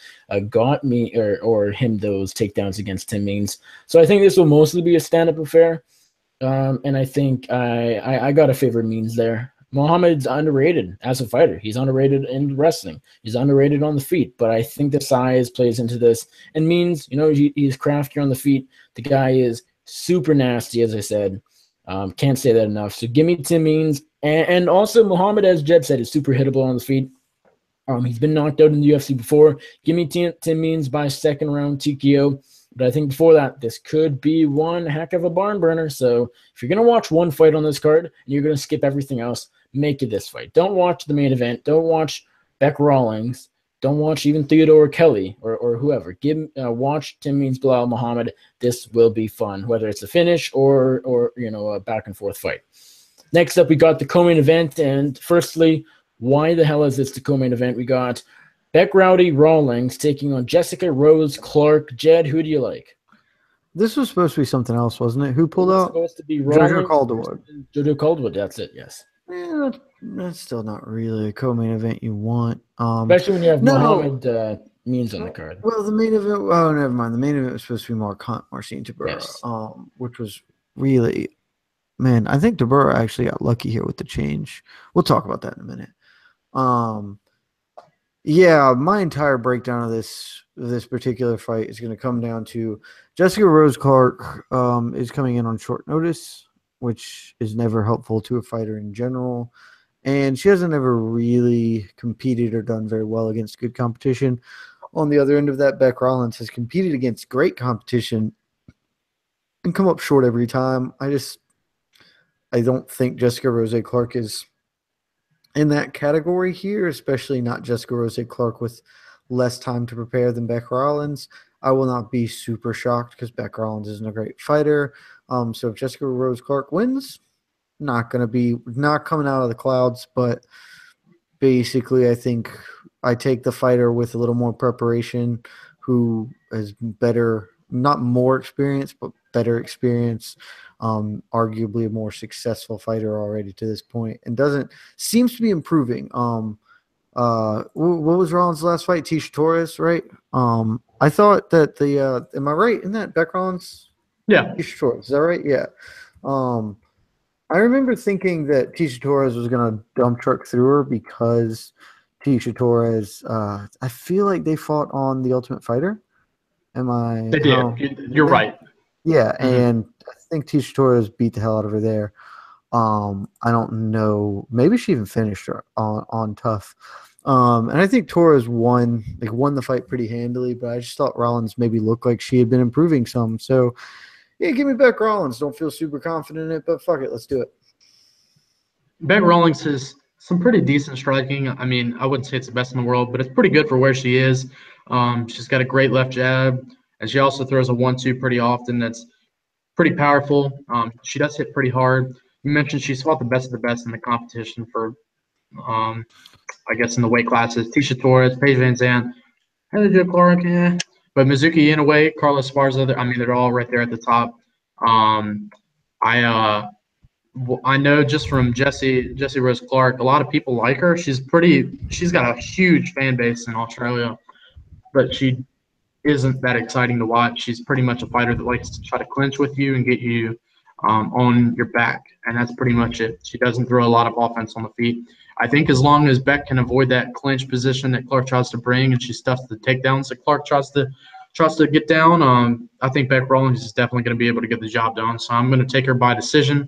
got me or him those takedowns against Tim Means. So I think this will mostly be a stand-up affair, and I think I got to favor Means there. Muhammad's underrated as a fighter. He's underrated in wrestling. He's underrated on the feet, but I think the size plays into this. And Means, he's crafty on the feet. The guy is super nasty, as I said. Can't say that enough. So give me Tim Means. And also Muhammad, as Jed said, is super hittable on the feet. He's been knocked out in the UFC before. Give me Tim Means by second round TKO. But I think before that, this could be one heck of a barn burner. So if you're going to watch one fight on this card and you're going to skip everything else, make it this fight. Don't watch the main event. Don't watch Beck Rawlings. Don't watch even Theodore Kelly or whoever. Watch Tim Means Bilal Muhammad. This will be fun, whether it's a finish or a back and forth fight. Next up, we got the co-main event. And firstly, why the hell is this the co-main event? We got Beck Rowdy Rawlings taking on Jessica Rose Clark. Jed, who do you like? This was supposed to be something else, wasn't it? Who pulled out? Supposed to be Jojo Calderwood. Jojo Calderwood, that's it, yes. That's still not really a co-main event you want. Especially when you have Muhammad Means on the card. Well, the main event, never mind. The main event was supposed to be Mark Hunt, Marcin Tybura, yes. Which was really, man, I think Tybura actually got lucky here with the change. We'll talk about that in a minute. Yeah, my entire breakdown of this particular fight is going to come down to Jessica Rose Clark is coming in on short notice, which is never helpful to a fighter in general. And she hasn't ever really competed or done very well against good competition. On the other end of that, Beck Rawlings has competed against great competition and come up short every time. I don't think Jessica Rose Clark is in that category here, especially not Jessica Rose Clark with less time to prepare than Beck Rawlings. I will not be super shocked because Beck Rawlings isn't a great fighter. So if Jessica Rose Clark wins, not coming out of the clouds, but basically I think I take the fighter with a little more preparation who has better, not more experience, but better experience, arguably a more successful fighter already to this point, and seems to be improving. What was Rollins' last fight? Tisha Torres, right? I thought that am I right in that Beck Rawlings? Yeah. Tisha Torres, is that right? Yeah. I remember thinking that Tisha Torres was going to dump truck through her because Tisha Torres, I feel like they fought on The Ultimate Fighter. They did. You're right. Yeah, and I think Tisha Torres beat the hell out of her there. I don't know. Maybe she even finished her on tough. And I think Torres won the fight pretty handily, but I just thought Rollins maybe looked like she had been improving some. So, yeah, give me Beck Rawlings. Don't feel super confident in it, but fuck it. Let's do it. Beck Rawlings has some pretty decent striking. I mean, I wouldn't say it's the best in the world, but it's pretty good for where she is. She's got a great left jab, and she also throws a 1-2 pretty often. That's pretty powerful. She does hit pretty hard. You mentioned she's fought the best of the best in the competition for, I guess, in the weight classes. Tisha Torres, Paige Van Zandt, Heather Clark, but Mizuki Inoue, Carlos Esparza, they're all right there at the top. I know just from Jessie Rose Clark, a lot of people like her. She's got a huge fan base in Australia, but she isn't that exciting to watch. She's pretty much a fighter that likes to try to clinch with you and get you on your back, and that's pretty much it. She doesn't throw a lot of offense on the feet. I think as long as Beck can avoid that clinch position that Clark tries to bring, and she stuffs the takedowns that Clark tries to get down, I think Beck Rawlings is definitely going to be able to get the job done. So I'm going to take her by decision.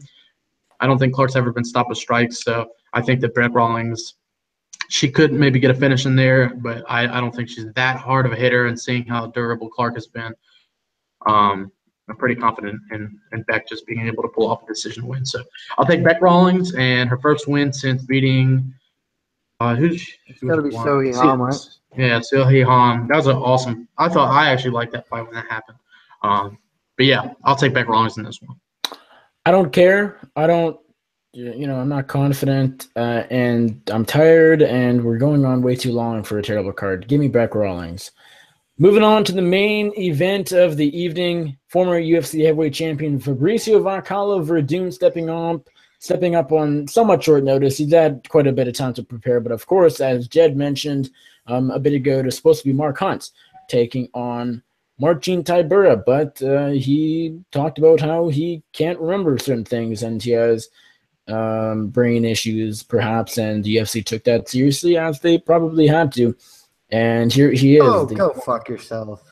I don't think Clark's ever been stopped with strikes, so I think that Beck Rawlings, she could maybe get a finish in there, but I don't think she's that hard of a hitter. And seeing how durable Clark has been, I'm pretty confident in Beck just being able to pull off a decision win. So I'll take Beck Rawlings and her first win since beating It's got to be Sohee Ham, right? Yeah, Sohee Ham. That was awesome. I actually liked that fight when that happened. But yeah, I'll take Beck Rawlings in this one. I don't care. I'm not confident, and I'm tired, and we're going on way too long for a terrible card. Give me Beck Rawlings. Moving on to the main event of the evening, former UFC heavyweight champion Fabricio Valcala Werdum stepping up on somewhat short notice. He's had quite a bit of time to prepare, but of course, as Jed mentioned a bit ago, it's supposed to be Mark Hunt taking on Marcin Tybura, but he talked about how he can't remember certain things, and he has brain issues, perhaps, and the UFC took that seriously, as they probably had to. And here he is. Oh, go fuck yourself.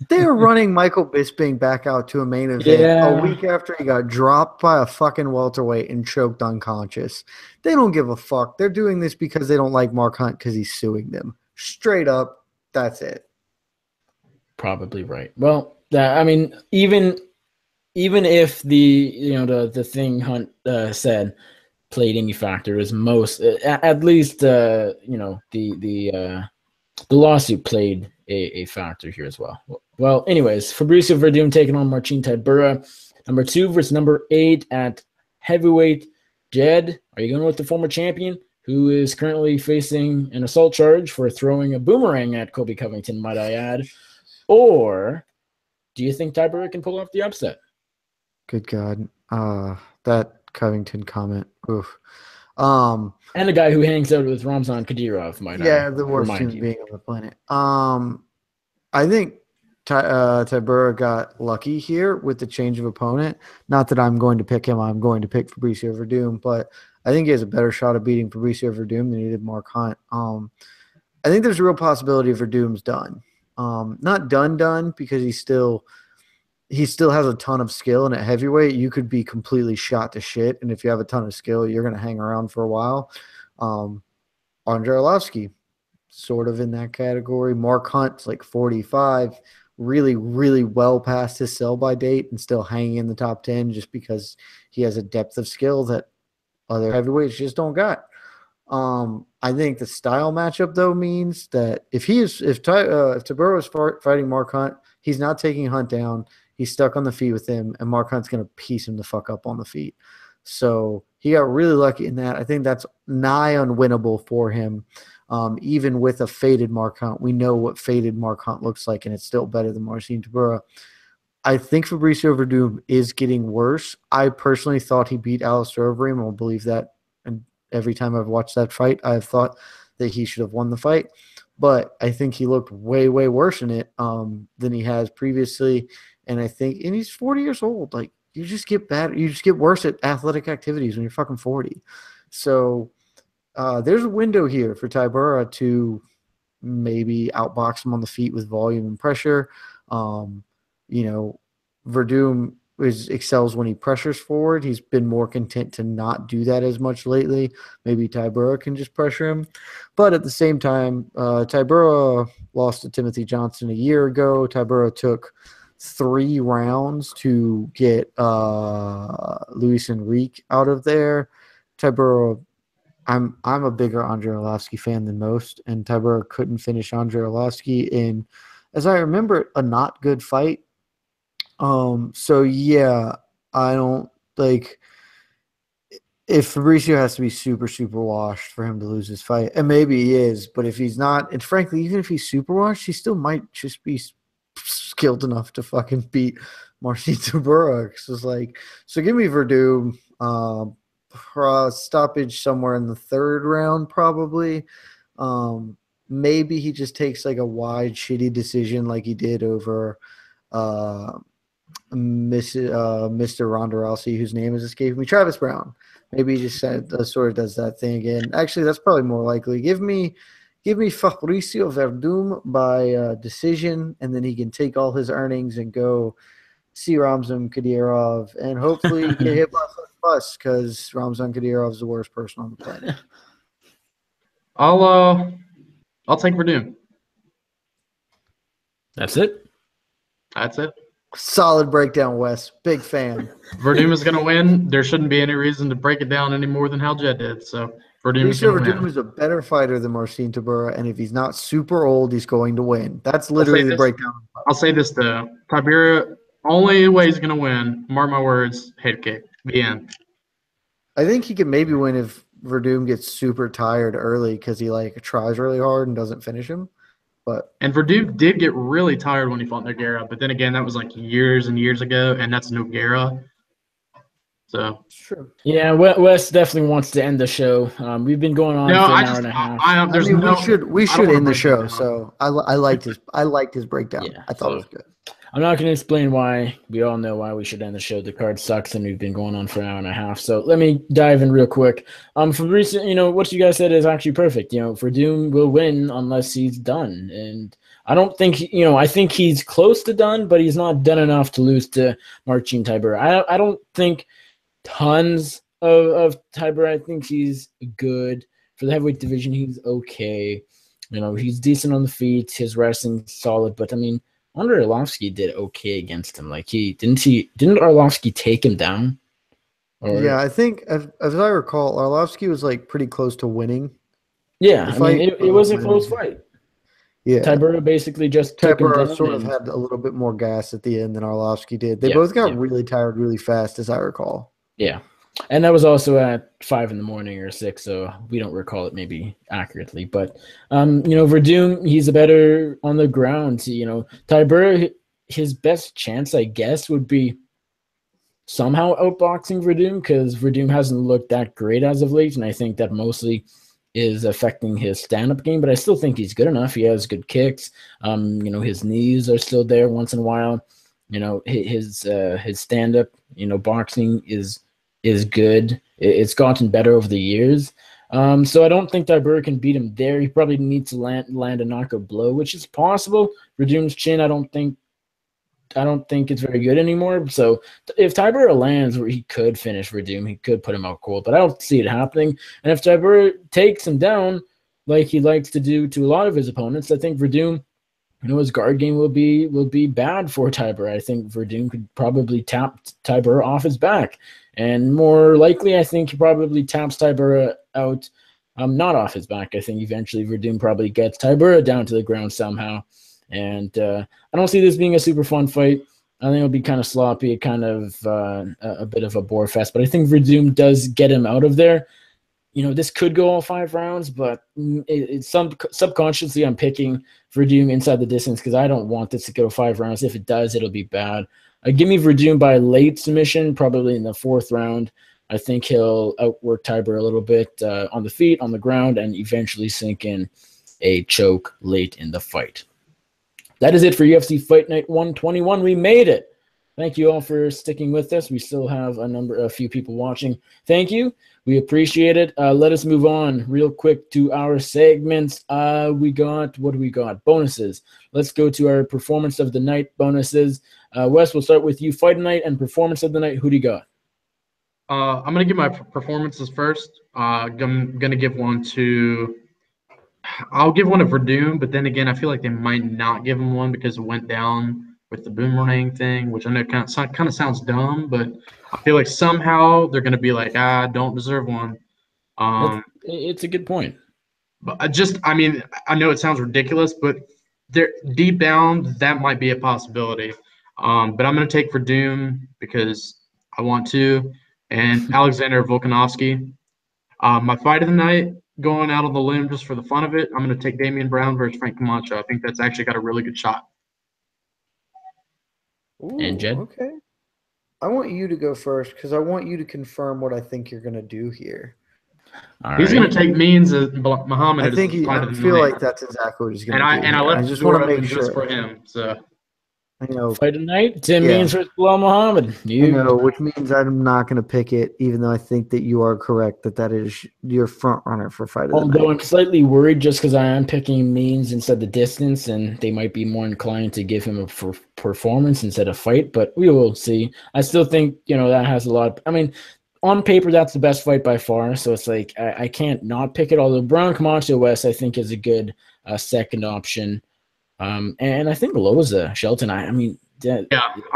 They're running Michael Bisping back out to a main event a week after he got dropped by a fucking welterweight and choked unconscious. They don't give a fuck. They're doing this because they don't like Mark Hunt because he's suing them. Straight up, that's it. Probably right. Well, I mean, even if the thing Hunt said played any factor, is most at least the lawsuit played a factor here as well. Well, anyways, Fabricio Werdum taking on Marcin Tybura, number 2 versus number 8 at heavyweight. Jed, are you going with the former champion who is currently facing an assault charge for throwing a boomerang at Colby Covington, might I add? Or do you think Tybura can pull off the upset? Good God. That Covington comment. Oof. And a guy who hangs out with Ramzan Kadyrov, the worst human being on the planet. I think Tybura got lucky here with the change of opponent. Not that I'm going to pick him. I'm going to pick Fabricio Werdum, but I think he has a better shot of beating Fabricio Werdum than he did Mark Hunt. I think there's a real possibility of Verdum's done. Not done because he still has a ton of skill, and at heavyweight you could be completely shot to shit, and if you have a ton of skill you're going to hang around for a while. Andre Arlovsky, sort of in that category. Mark Hunt's like 45, really, really well past his sell-by date and still hanging in the top 10 just because he has a depth of skill that other heavyweights just don't got. I think the style matchup, though, means that if Tybura is fighting Mark Hunt, he's not taking Hunt down. He's stuck on the feet with him, and Mark Hunt's going to piece him the fuck up on the feet. So he got really lucky in that. I think that's nigh unwinnable for him. Even with a faded Mark Hunt, we know what faded Mark Hunt looks like, and it's still better than Marcin Tybura. I think Fabricio Werdum is getting worse. I personally thought he beat Alistair Overeem. I'll believe that. And every time I've watched that fight, I've thought that he should have won the fight. But I think he looked way, way worse in it than he has previously. And he's 40 years old. Like, you just get better. You just get worse at athletic activities when you're fucking 40. So there's a window here for Tybura to maybe outbox him on the feet with volume and pressure. Werdum excels when he pressures forward. He's been more content to not do that as much lately. Maybe Tybura can just pressure him. But at the same time, Tybura lost to Timothy Johnson a year ago. Tybura took 3 rounds to get Luis Enrique out of there. Tybura, I'm a bigger Andre Arlovsky fan than most, and Tybura couldn't finish Andre Arlovsky in, as I remember, a not good fight. So yeah, I don't like if Fabricio has to be super, super washed for him to lose his fight, and maybe he is, but if he's not, and frankly, even if he's super washed, he still might just be skilled enough to fucking beat Marcin Tybura. So give me Werdum, stoppage somewhere in the 3rd round, probably. Maybe he just takes like a wide, shitty decision like he did over Mr. Ronda Rousey, whose name is escaping me, Travis Brown. Maybe he just sort of does that thing again. Actually, that's probably more likely. Give me Fabricio Werdum by decision, and then he can take all his earnings and go see Ramzan Kadyrov and hopefully get hit by a bus because Ramzan Kadyrov is the worst person on the planet. I'll take Werdum. That's it? That's it. Solid breakdown, Wes. Big fan. Werdum is going to win. There shouldn't be any reason to break it down any more than how Jed did. So Werdum is a better fighter than Marcin Tybura, and if he's not super old, he's going to win. That's literally the breakdown. I'll say this, though. Tybura, only way he's going to win, mark my words, head kick. The end. I think he could maybe win if Werdum gets super tired early because he tries really hard and doesn't finish him. And Werdum did get really tired when he fought Nogueira, but then again, that was years and years ago, and that's Nogueira. So sure. Yeah, Wes definitely wants to end the show. We've been going on for an hour and a half. We should end the show. So I liked his breakdown. Yeah, I thought it was good. I'm not going to explain why. We all know why we should end the show. The card sucks, and we've been going on for an hour and a half. So let me dive in real quick. From recent, what you guys said is actually perfect. Werdum will win unless he's done, and I don't think I think he's close to done, but he's not done enough to lose to Marcin Tybura. I don't think tons of Tybura. I think he's good for the heavyweight division. He's okay. He's decent on the feet. His wrestling's solid, but I mean, Andre Arlovsky did okay against him. Like didn't Arlovsky take him down? Yeah, I think as I recall, Arlovsky was like pretty close to winning. Yeah, it was a close fight. Yeah, Tybura basically just took him down. Tybura sort of had a little bit more gas at the end than Arlovsky did. They both got really tired really fast, as I recall. Yeah. And that was also at 5 in the morning or 6, so we don't recall it maybe accurately. But, Werdum, he's a better on the ground. Tybura, his best chance, I guess, would be somehow outboxing Werdum because Werdum hasn't looked that great as of late, and I think that mostly is affecting his stand-up game. But I still think he's good enough. He has good kicks. His knees are still there once in a while. His stand-up, boxing is good. It's gotten better over the years. So I don't think Tybura can beat him there. He probably needs to land a knockout blow, which is possible. Werdum's chin, I don't think it's very good anymore. So if Tybura lands where he could finish Werdum, he could put him out cold, but I don't see it happening. And if Tybura takes him down like he likes to do to a lot of his opponents, I think Werdum, his guard game will be bad for Tybura. I think Werdum could probably tap Tybura off his back. And more likely, I think he probably taps Tybura out, not off his back. I think eventually Werdum probably gets Tybura down to the ground somehow. And I don't see this being a super fun fight. I think it'll be kind of sloppy, kind of a bit of a bore fest. But I think Werdum does get him out of there. This could go all 5 rounds, but it's subconsciously I'm picking Werdum inside the distance because I don't want this to go 5 rounds. If it does, it'll be bad. Give me Werdum by late submission, probably in the 4th round. I think he'll outwork Tybura a little bit on the feet, on the ground, and eventually sink in a choke late in the fight. That is it for UFC Fight Night 121. We made it. Thank you all for sticking with us. We still have a few people watching. Thank you. We appreciate it. Let us move on real quick to our segments. What do we got? Bonuses. Let's go to our performance of the night bonuses. Wes, we'll start with you. Fight night and performance of the night. Who do you got? I'm going to give my performances first. I'm going to give one to – I'll give one to Werdum, but then again, I feel like they might not give him one because it went down with the boomerang thing, which I know kind of sounds dumb, but I feel like somehow they're going to be like, don't deserve one. It's a good point. But I know it sounds ridiculous, but they're deep down, that might be a possibility. But I'm going to take Werdum because I want to, and Alexander Volkanovski. My fight of the night, going out on the limb just for the fun of it, I'm going to take Damian Brown versus Frank Camacho. I think that's actually got a really good shot. Ooh, and Jed? Okay. I want you to go first because I want you to confirm what I think you're going to do here. He's going to take Means Muhammad. I feel like that's exactly what he's going to do. And I left just want to make sure just for him. So I know. Fight tonight, Tim Means versus Bilal Muhammad. Which means I'm not going to pick it, even though I think that you are correct that is your front runner for fight of the night. Although I'm slightly worried just because I am picking Means instead of the distance, and they might be more inclined to give him a performance instead of fight, but we will see. I still think, that has a lot of, on paper, that's the best fight by far, so it's like I can't not pick it, although Brown Camacho West, I think, is a good second option. And I think Loza, Shelton, I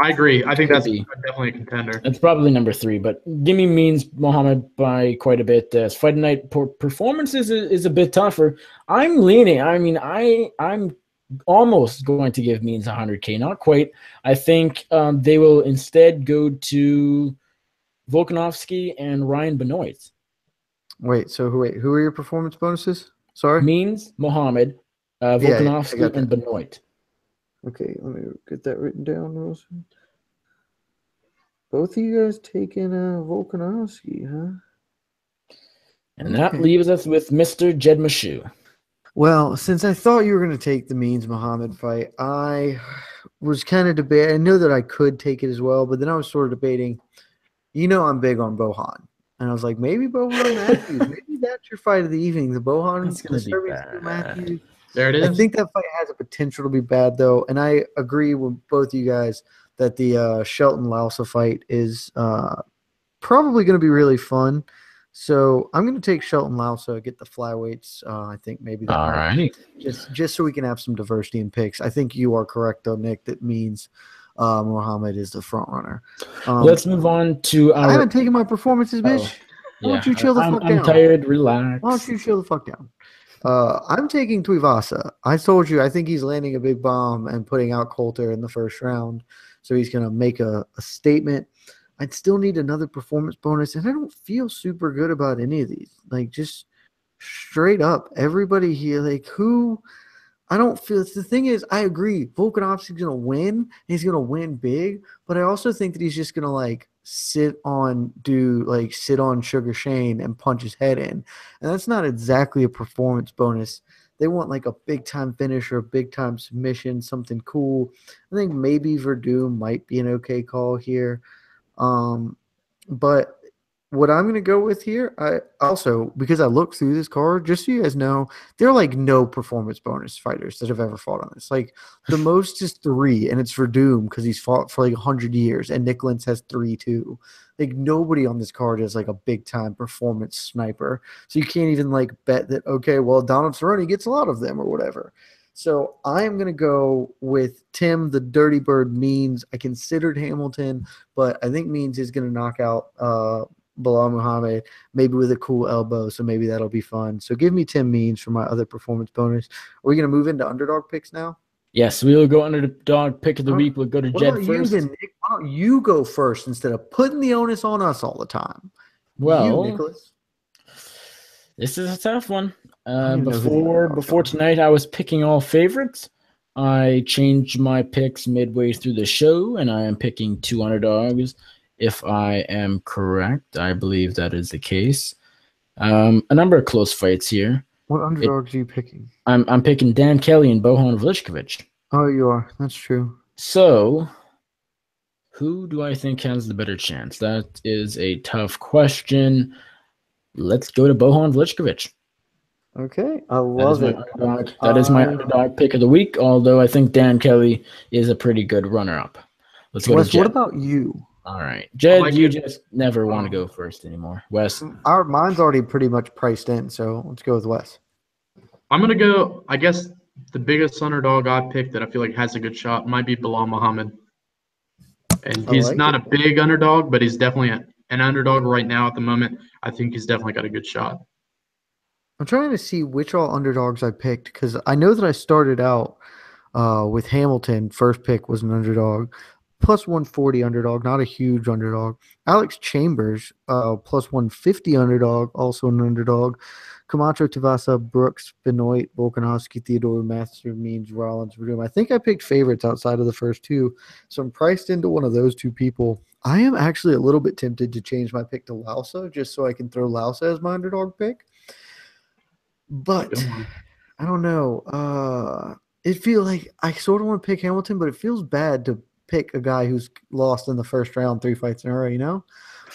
agree. I think that's definitely a contender. That's probably number 3, but give me Means Muhammad by quite a bit. Fight night performance is a bit tougher. I'm leaning. I'm almost going to give Means 100K, not quite. I think they will instead go to Volkanovski and Ryan Benoit. Wait, who are your performance bonuses? Sorry? Means Muhammad, Volkanovski, and Benoit. Okay, let me get that written down, Wilson. Both of you guys taking Volkanovski, huh? And that leaves us with Mr. Jed Meshew. Well, since I thought you were going to take the Means Muhammad fight, I was kind of debating. I know that I could take it as well, but then I was sort of debating. I'm big on Bohan. And I was like, maybe Bohan Matthews. Maybe that's your fight of the evening. The It's Bohan, the gonna be Serbian bad. Matthews. There it I is. think that fight has a potential to be bad, though. And I agree with both you guys that the Shelton Lausa fight is probably going to be really fun. So I'm going to take Shelton Lausa, get the flyweights. I think maybe that All might righty. just so we can have some diversity in picks. I think you are correct, though, Nick. That means Muhammad is the front runner. Let's move on to I our. haven't taken my performances, bitch. Why Yeah, don't you chill the fuck I'm down? tired. Why Relax. don't you chill the fuck down? I'm taking Tuivasa. I told you I think he's landing a big bomb and putting out Coulter in the first round. So he's going to make a statement. I'd still need another performance bonus, and I don't feel super good about any of these. Like, just straight up, everybody here, like, who I don't feel. The thing is, I agree. Volkanovski's going to win, and he's going to win big, but I also think that he's just going to, like, sit on Sugar Shane and punch his head in. And that's not exactly a performance bonus. They want, like, a big-time finish or a big-time submission, something cool. I think maybe Werdum might be an okay call here. But what I'm going to go with here, I also, because I looked through this card, just so you guys know, there are like no performance bonus fighters that have ever fought on this. Like the most is 3, and it's for Doom because he's fought for like 100 years, and Nick Lentz has 3 too. Like nobody on this card is like a big time performance sniper. So you can't even like bet that, okay, well, Donald Cerrone gets a lot of them or whatever. So I am going to go with Tim, the Dirty Bird Means. I considered Hamilton, but I think Means is going to knock out Bilal Muhammad, maybe with a cool elbow, so maybe that'll be fun. So give me Tim Means for my other performance bonus. Are we going to move into underdog picks now? Yes, we will go underdog pick of the week. We'll go to What Jed about first. you then, Nick? Why don't you go first instead of putting the onus on us all the time? Well, Nicholas. This is a tough one. don't even know who the underdogs Before are. tonight, I was picking all favorites. I changed my picks midway through the show, and I am picking 2 underdogs. If I am correct, I believe that is the case. A number of close fights here. What underdogs are you picking? I'm picking Dan Kelly and Bohan Vlichkovic. Oh, you are. That's true. So, who do I think has the better chance? That is a tough question. Let's go to Bohan Vlichkovic. Okay, I love it. That is my underdog pick of the week, although I think Dan Kelly is a pretty good runner-up. Let's go Wes, to Jed. what about you? All right. Jed, like you it. just never want to go first anymore. Wes. Mine's already pretty much priced in, so let's go with Wes. I'm going to go, I guess, the biggest underdog I picked that I feel like has a good shot might be Bilal Muhammad. And he's not a big underdog, but he's definitely an underdog right now at the moment. I think he's definitely got a good shot. I'm trying to see which all underdogs I picked because I know that I started out with Hamilton. First pick was an underdog, plus 140 underdog, not a huge underdog. Alex Chambers, plus 150 underdog, also an underdog. Camacho, Tavasa, Brooks, Benoit, Volkanovski, Theodore, Master, Means, Rollins, Werdum. I think I picked favorites outside of the first 2, so I'm priced into one of those 2 people. I am actually a little bit tempted to change my pick to Lausa just so I can throw Lausa as my underdog pick. But I don't know. It feels like I sort of want to pick Hamilton, but it feels bad to pick a guy who's lost in the first round 3 fights in a row, you know?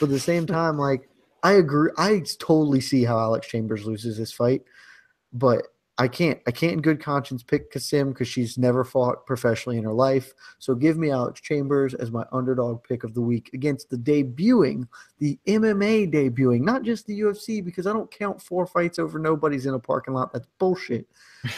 But at the same time, like, I agree. I totally see how Alex Chambers loses this fight, but I can't in good conscience pick Kasim because she's never fought professionally in her life. So give me Alex Chambers as my underdog pick of the week against the MMA debuting, not just the UFC, because I don't count 4 fights over nobody's in a parking lot. That's bullshit.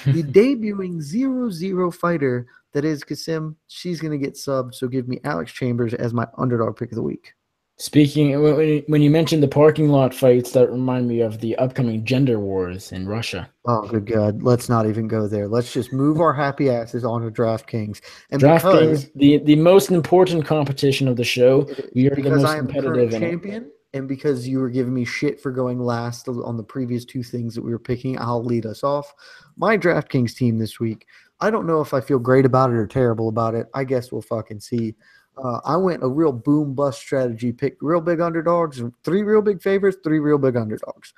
The debuting 0-0 fighter that is Kasim, she's going to get subbed. So give me Alex Chambers as my underdog pick of the week. Speaking, when you mentioned the parking lot fights, that remind me of the upcoming gender wars in Russia. Oh, good God. Let's not even go there. Let's just move our happy asses on to DraftKings. And DraftKings, the most important competition of the show. We are the most competitive in champion, and because you were giving me shit for going last on the previous 2 things that we were picking, I'll lead us off. My DraftKings team this week, I don't know if I feel great about it or terrible about it. I guess we'll fucking see. I went a real boom bust strategy, picked real big underdogs, 3 real big favorites, 3 real big underdogs.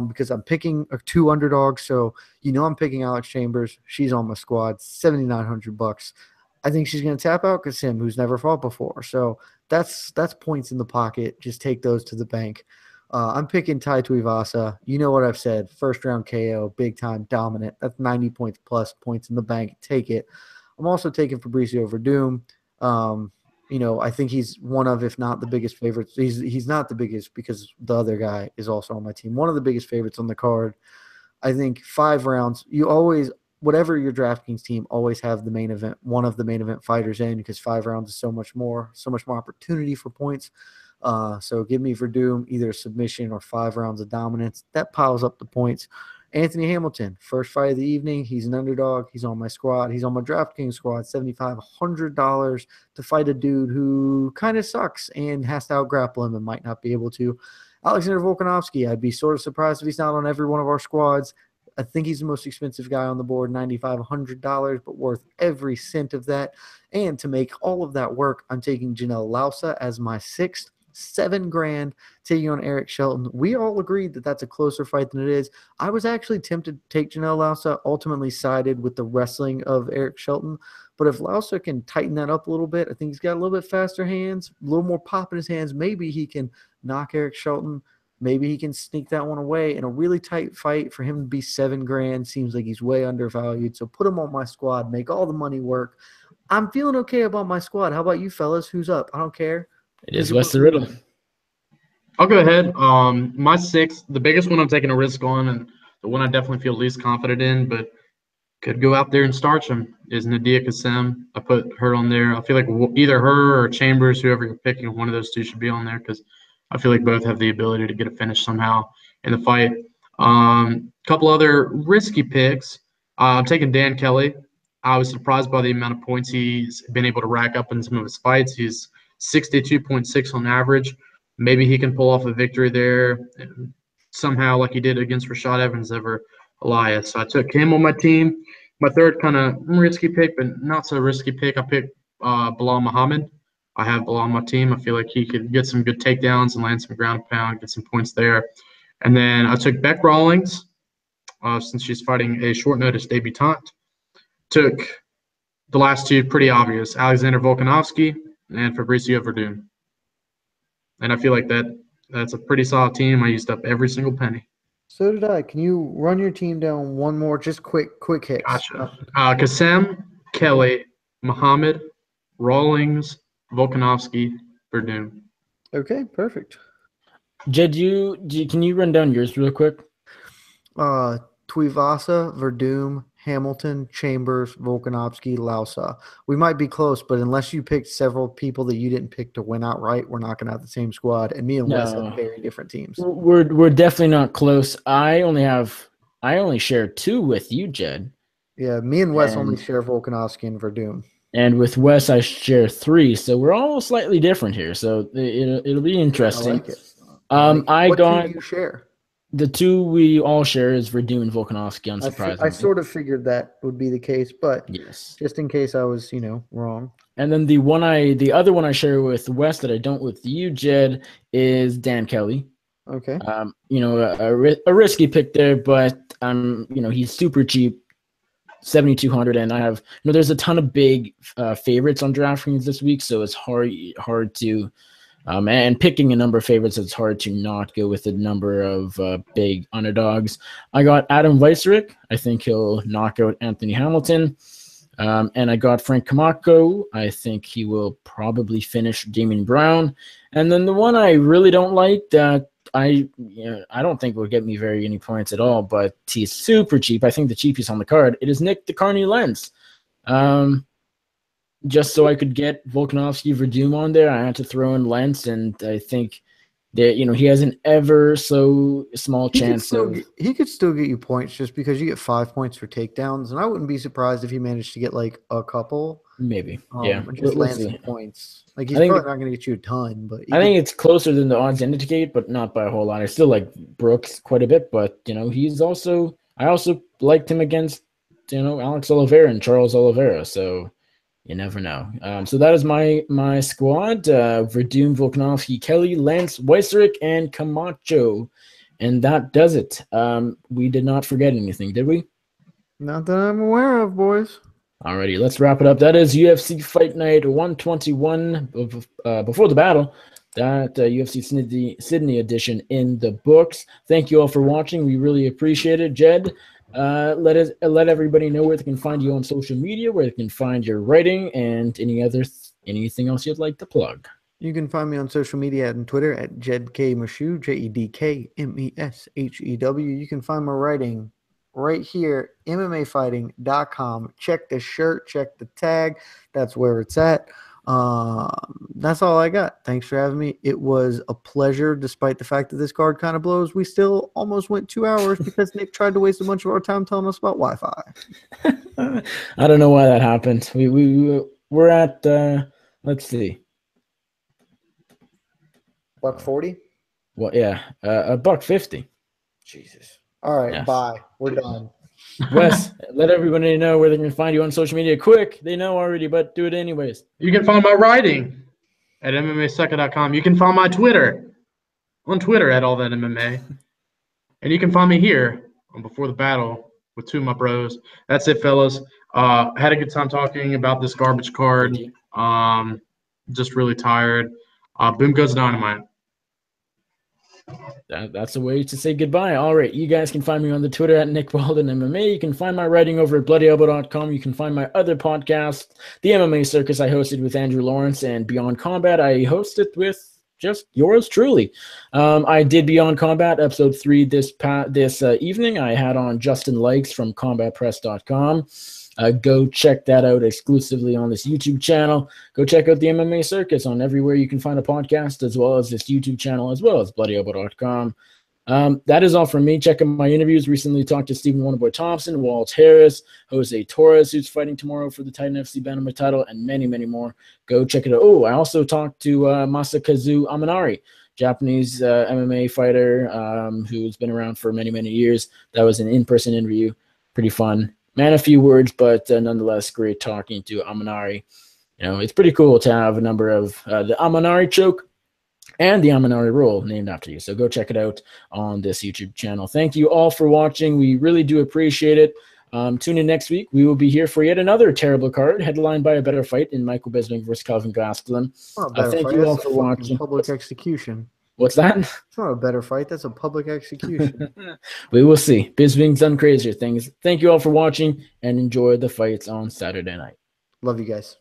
because I'm picking two underdogs. So I'm picking Alex Chambers. She's on my squad, $7,900. I think she's going to tap out Kassim, who's never fought before. So that's points in the pocket. Just take those to the bank. I'm picking Tai Tuivasa. You know what I've said. First round KO, big time, dominant. That's 90 points plus, points in the bank. Take it. I'm also taking Fabricio Werdum. I think he's one of, if not the biggest favorites. He's not the biggest because the other guy is also on my team. One of the biggest favorites on the card. I think 5 rounds. You always, whatever your DraftKings team, always have the main event, one of the main event fighters in, because 5 rounds is so much more opportunity for points. So give me Werdum, either a submission or 5 rounds of dominance. That piles up the points. Anthony Hamilton, first fight of the evening. He's an underdog. He's on my squad. He's on my DraftKings squad. $7,500 to fight a dude who kind of sucks and has to out-grapple him and might not be able to. Alexander Volkanovski, I'd be sort of surprised if he's not on every one of our squads. I think he's the most expensive guy on the board, $9,500, but worth every cent of that. And to make all of that work, I'm taking Janelle Lausa as my 6th. $7,000 taking on Eric Shelton. We all agreed that that's a closer fight than it is. I was actually tempted to take Janelle Lausa, ultimately sided with the wrestling of Eric Shelton. But if Lausa can tighten that up a little bit, I think he's got a little bit faster hands, a little more pop in his hands. Maybe he can knock Eric Shelton. Maybe he can sneak that one away in a really tight fight. For him to be $7,000 seems like he's way undervalued. So put him on my squad, make all the money work. I'm feeling okay about my squad. How about you fellas? Who's up? I don't care. It is Wes Riddle. I'll go ahead. My 6th, the biggest one I'm taking a risk on, and the one I definitely feel least confident in, but could go out there and starch him, is Nadia Kassem. I put her on there. I feel like either her or Chambers, whoever you're picking, one of those two should be on there, because I feel like both have the ability to get a finish somehow in the fight. Couple other risky picks. I'm taking Dan Kelly. I was surprised by the amount of points he's been able to rack up in some of his fights. He's 62.6 on average. Maybe he can pull off a victory there somehow, like he did against Rashad Evans over Elias. So I took him on my team. My third kind of risky pick, but not so risky pick, I picked Bilal Muhammad. I have Bilal on my team. I feel like he could get some good takedowns and land some ground and pound, get some points there. And then I took Beck Rawlings, since she's fighting a short notice debutante. Took the last two pretty obvious, Alexander Volkanovski and Fabricio Werdum. And I feel like that's a pretty solid team. I used up every single penny. So did I. Can you run your team down one more, just quick hits? Gotcha. Kassem, Kelly, Muhammad, Rawlings, Volkanovski, Werdum. Okay, perfect. Jed, can you run down yours real quick? Tuivasa, Werdum, Hamilton, Chambers, Volkanovski, Lausa. We might be close, but unless you picked several people that you didn't pick to win outright, we're not going to have the same squad. And me and Wes have very different teams. We're definitely not close. I only share 2 with you, Jed. Yeah, me and Wes only share Volkanovski and Werdum. And with Wes, I share 3. So we're all slightly different here. So it'll be interesting. I like it. What got. do you share? The 2 we all share is Werdum and Volkanovski, unsurprisingly. I sort of figured that would be the case, but yes, just in case I was, wrong. And then the other one I share with Wes that I don't with you, Jed, is Dan Kelly. Okay. A risky pick there, but he's super cheap, 7,200, and I have there's a ton of big favorites on DraftKings this week, so it's hard to. And picking a number of favorites, it's hard to not go with a number of big underdogs. I got Adam Weisserick. I think he'll knock out Anthony Hamilton. And I got Frank Camacho. I think he will probably finish Damien Brown. And then the one I really don't like that I don't think will get me any points at all, but he's super cheap. I think the cheapest on the card. It is Nick the Carney Lentz. Just so I could get Volkanovski Werdum on there, I had to throw in Lentz, and I think that he has an ever so small chance he could still get you points just because you get 5 points for takedowns, and I wouldn't be surprised if he managed to get like a couple. Maybe, and just land some points. Like he's probably not going to get you a ton, but I think it's closer than the odds indicate, but not by a whole lot. I still like Brooks quite a bit, but I also liked him against Alex Oliveira and Charles Oliveira, so. You never know. So that is my squad. Werdum, Volkanovski, Kelly, Lentz, Weisserick, and Camacho. And that does it. We did not forget anything, did we? Not that I'm aware of, boys. Alrighty, let's wrap it up. That is UFC Fight Night 121 before the battle. That UFC Sydney edition in the books. Thank you all for watching. We really appreciate it. Jed, let everybody know where they can find you on social media, where they can find your writing, and anything else you'd like to plug. You can find me on social media and Twitter at Jed K Meshew, JedKMeshew. You can find my writing right here, MMAfighting.com. Check the shirt, check the tag. That's where it's at. That's all I got. Thanks for having me. It was a pleasure, despite the fact that this card kind of blows. We still almost went 2 hours because Nick tried to waste a bunch of our time telling us about Wi-Fi. I don't know why that happened. We're at let's see. $140? Well, yeah, $150. Jesus. All right, Yes. bye. We're done. Wes, let everybody know where they can find you on social media. Quick, they know already, but do it anyways. You can find my writing at MMAsucker.com. You can find my Twitter on Twitter at All That MMA. And you can find me here on Before the Battle with two of my bros. That's it, fellas. Had a good time talking about this garbage card. Just really tired. Boom goes dynamite. That's a way to say goodbye. All right, you guys can find me on the Twitter at Nick Baldwin MMA. You can find my writing over at bloodyelbow.com. You can find my other podcast, The MMA Circus, I hosted with Andrew Lawrence, and Beyond Combat, I hosted with just yours truly. I did Beyond Combat episode 3 this evening. I had on Justin Likes from combatpress.com. Go check that out exclusively on this YouTube channel. Go check out the MMA Circus on everywhere you can find a podcast, as well as this YouTube channel, as well as bloodyelbow.com. That is all from me. Check out my interviews. Recently talked to Stephen Wonderboy Thompson, Walt Harris, Jose Torres, who's fighting tomorrow for the Titan FC Bantamweight title, and many, many more. Go check it out. Oh, I also talked to Masakazu Amanari, Japanese MMA fighter who's been around for many, many years. That was an in-person interview. Pretty fun. Man, a few words, but nonetheless, great talking to Amanari. You know, it's pretty cool to have a number of the Amanari choke and the Amanari roll named after you. So go check it out on this YouTube channel. Thank you all for watching. We really do appreciate it. Tune in next week. We will be here for yet another terrible card, headlined by a better fight in Michael Bisping versus Calvin Gastelum. Thank you all for watching. Public execution. What's that? It's not a better fight. That's a public execution. We will see. Bisping's done crazier things. Thank you all for watching, and enjoy the fights on Saturday night. Love you guys.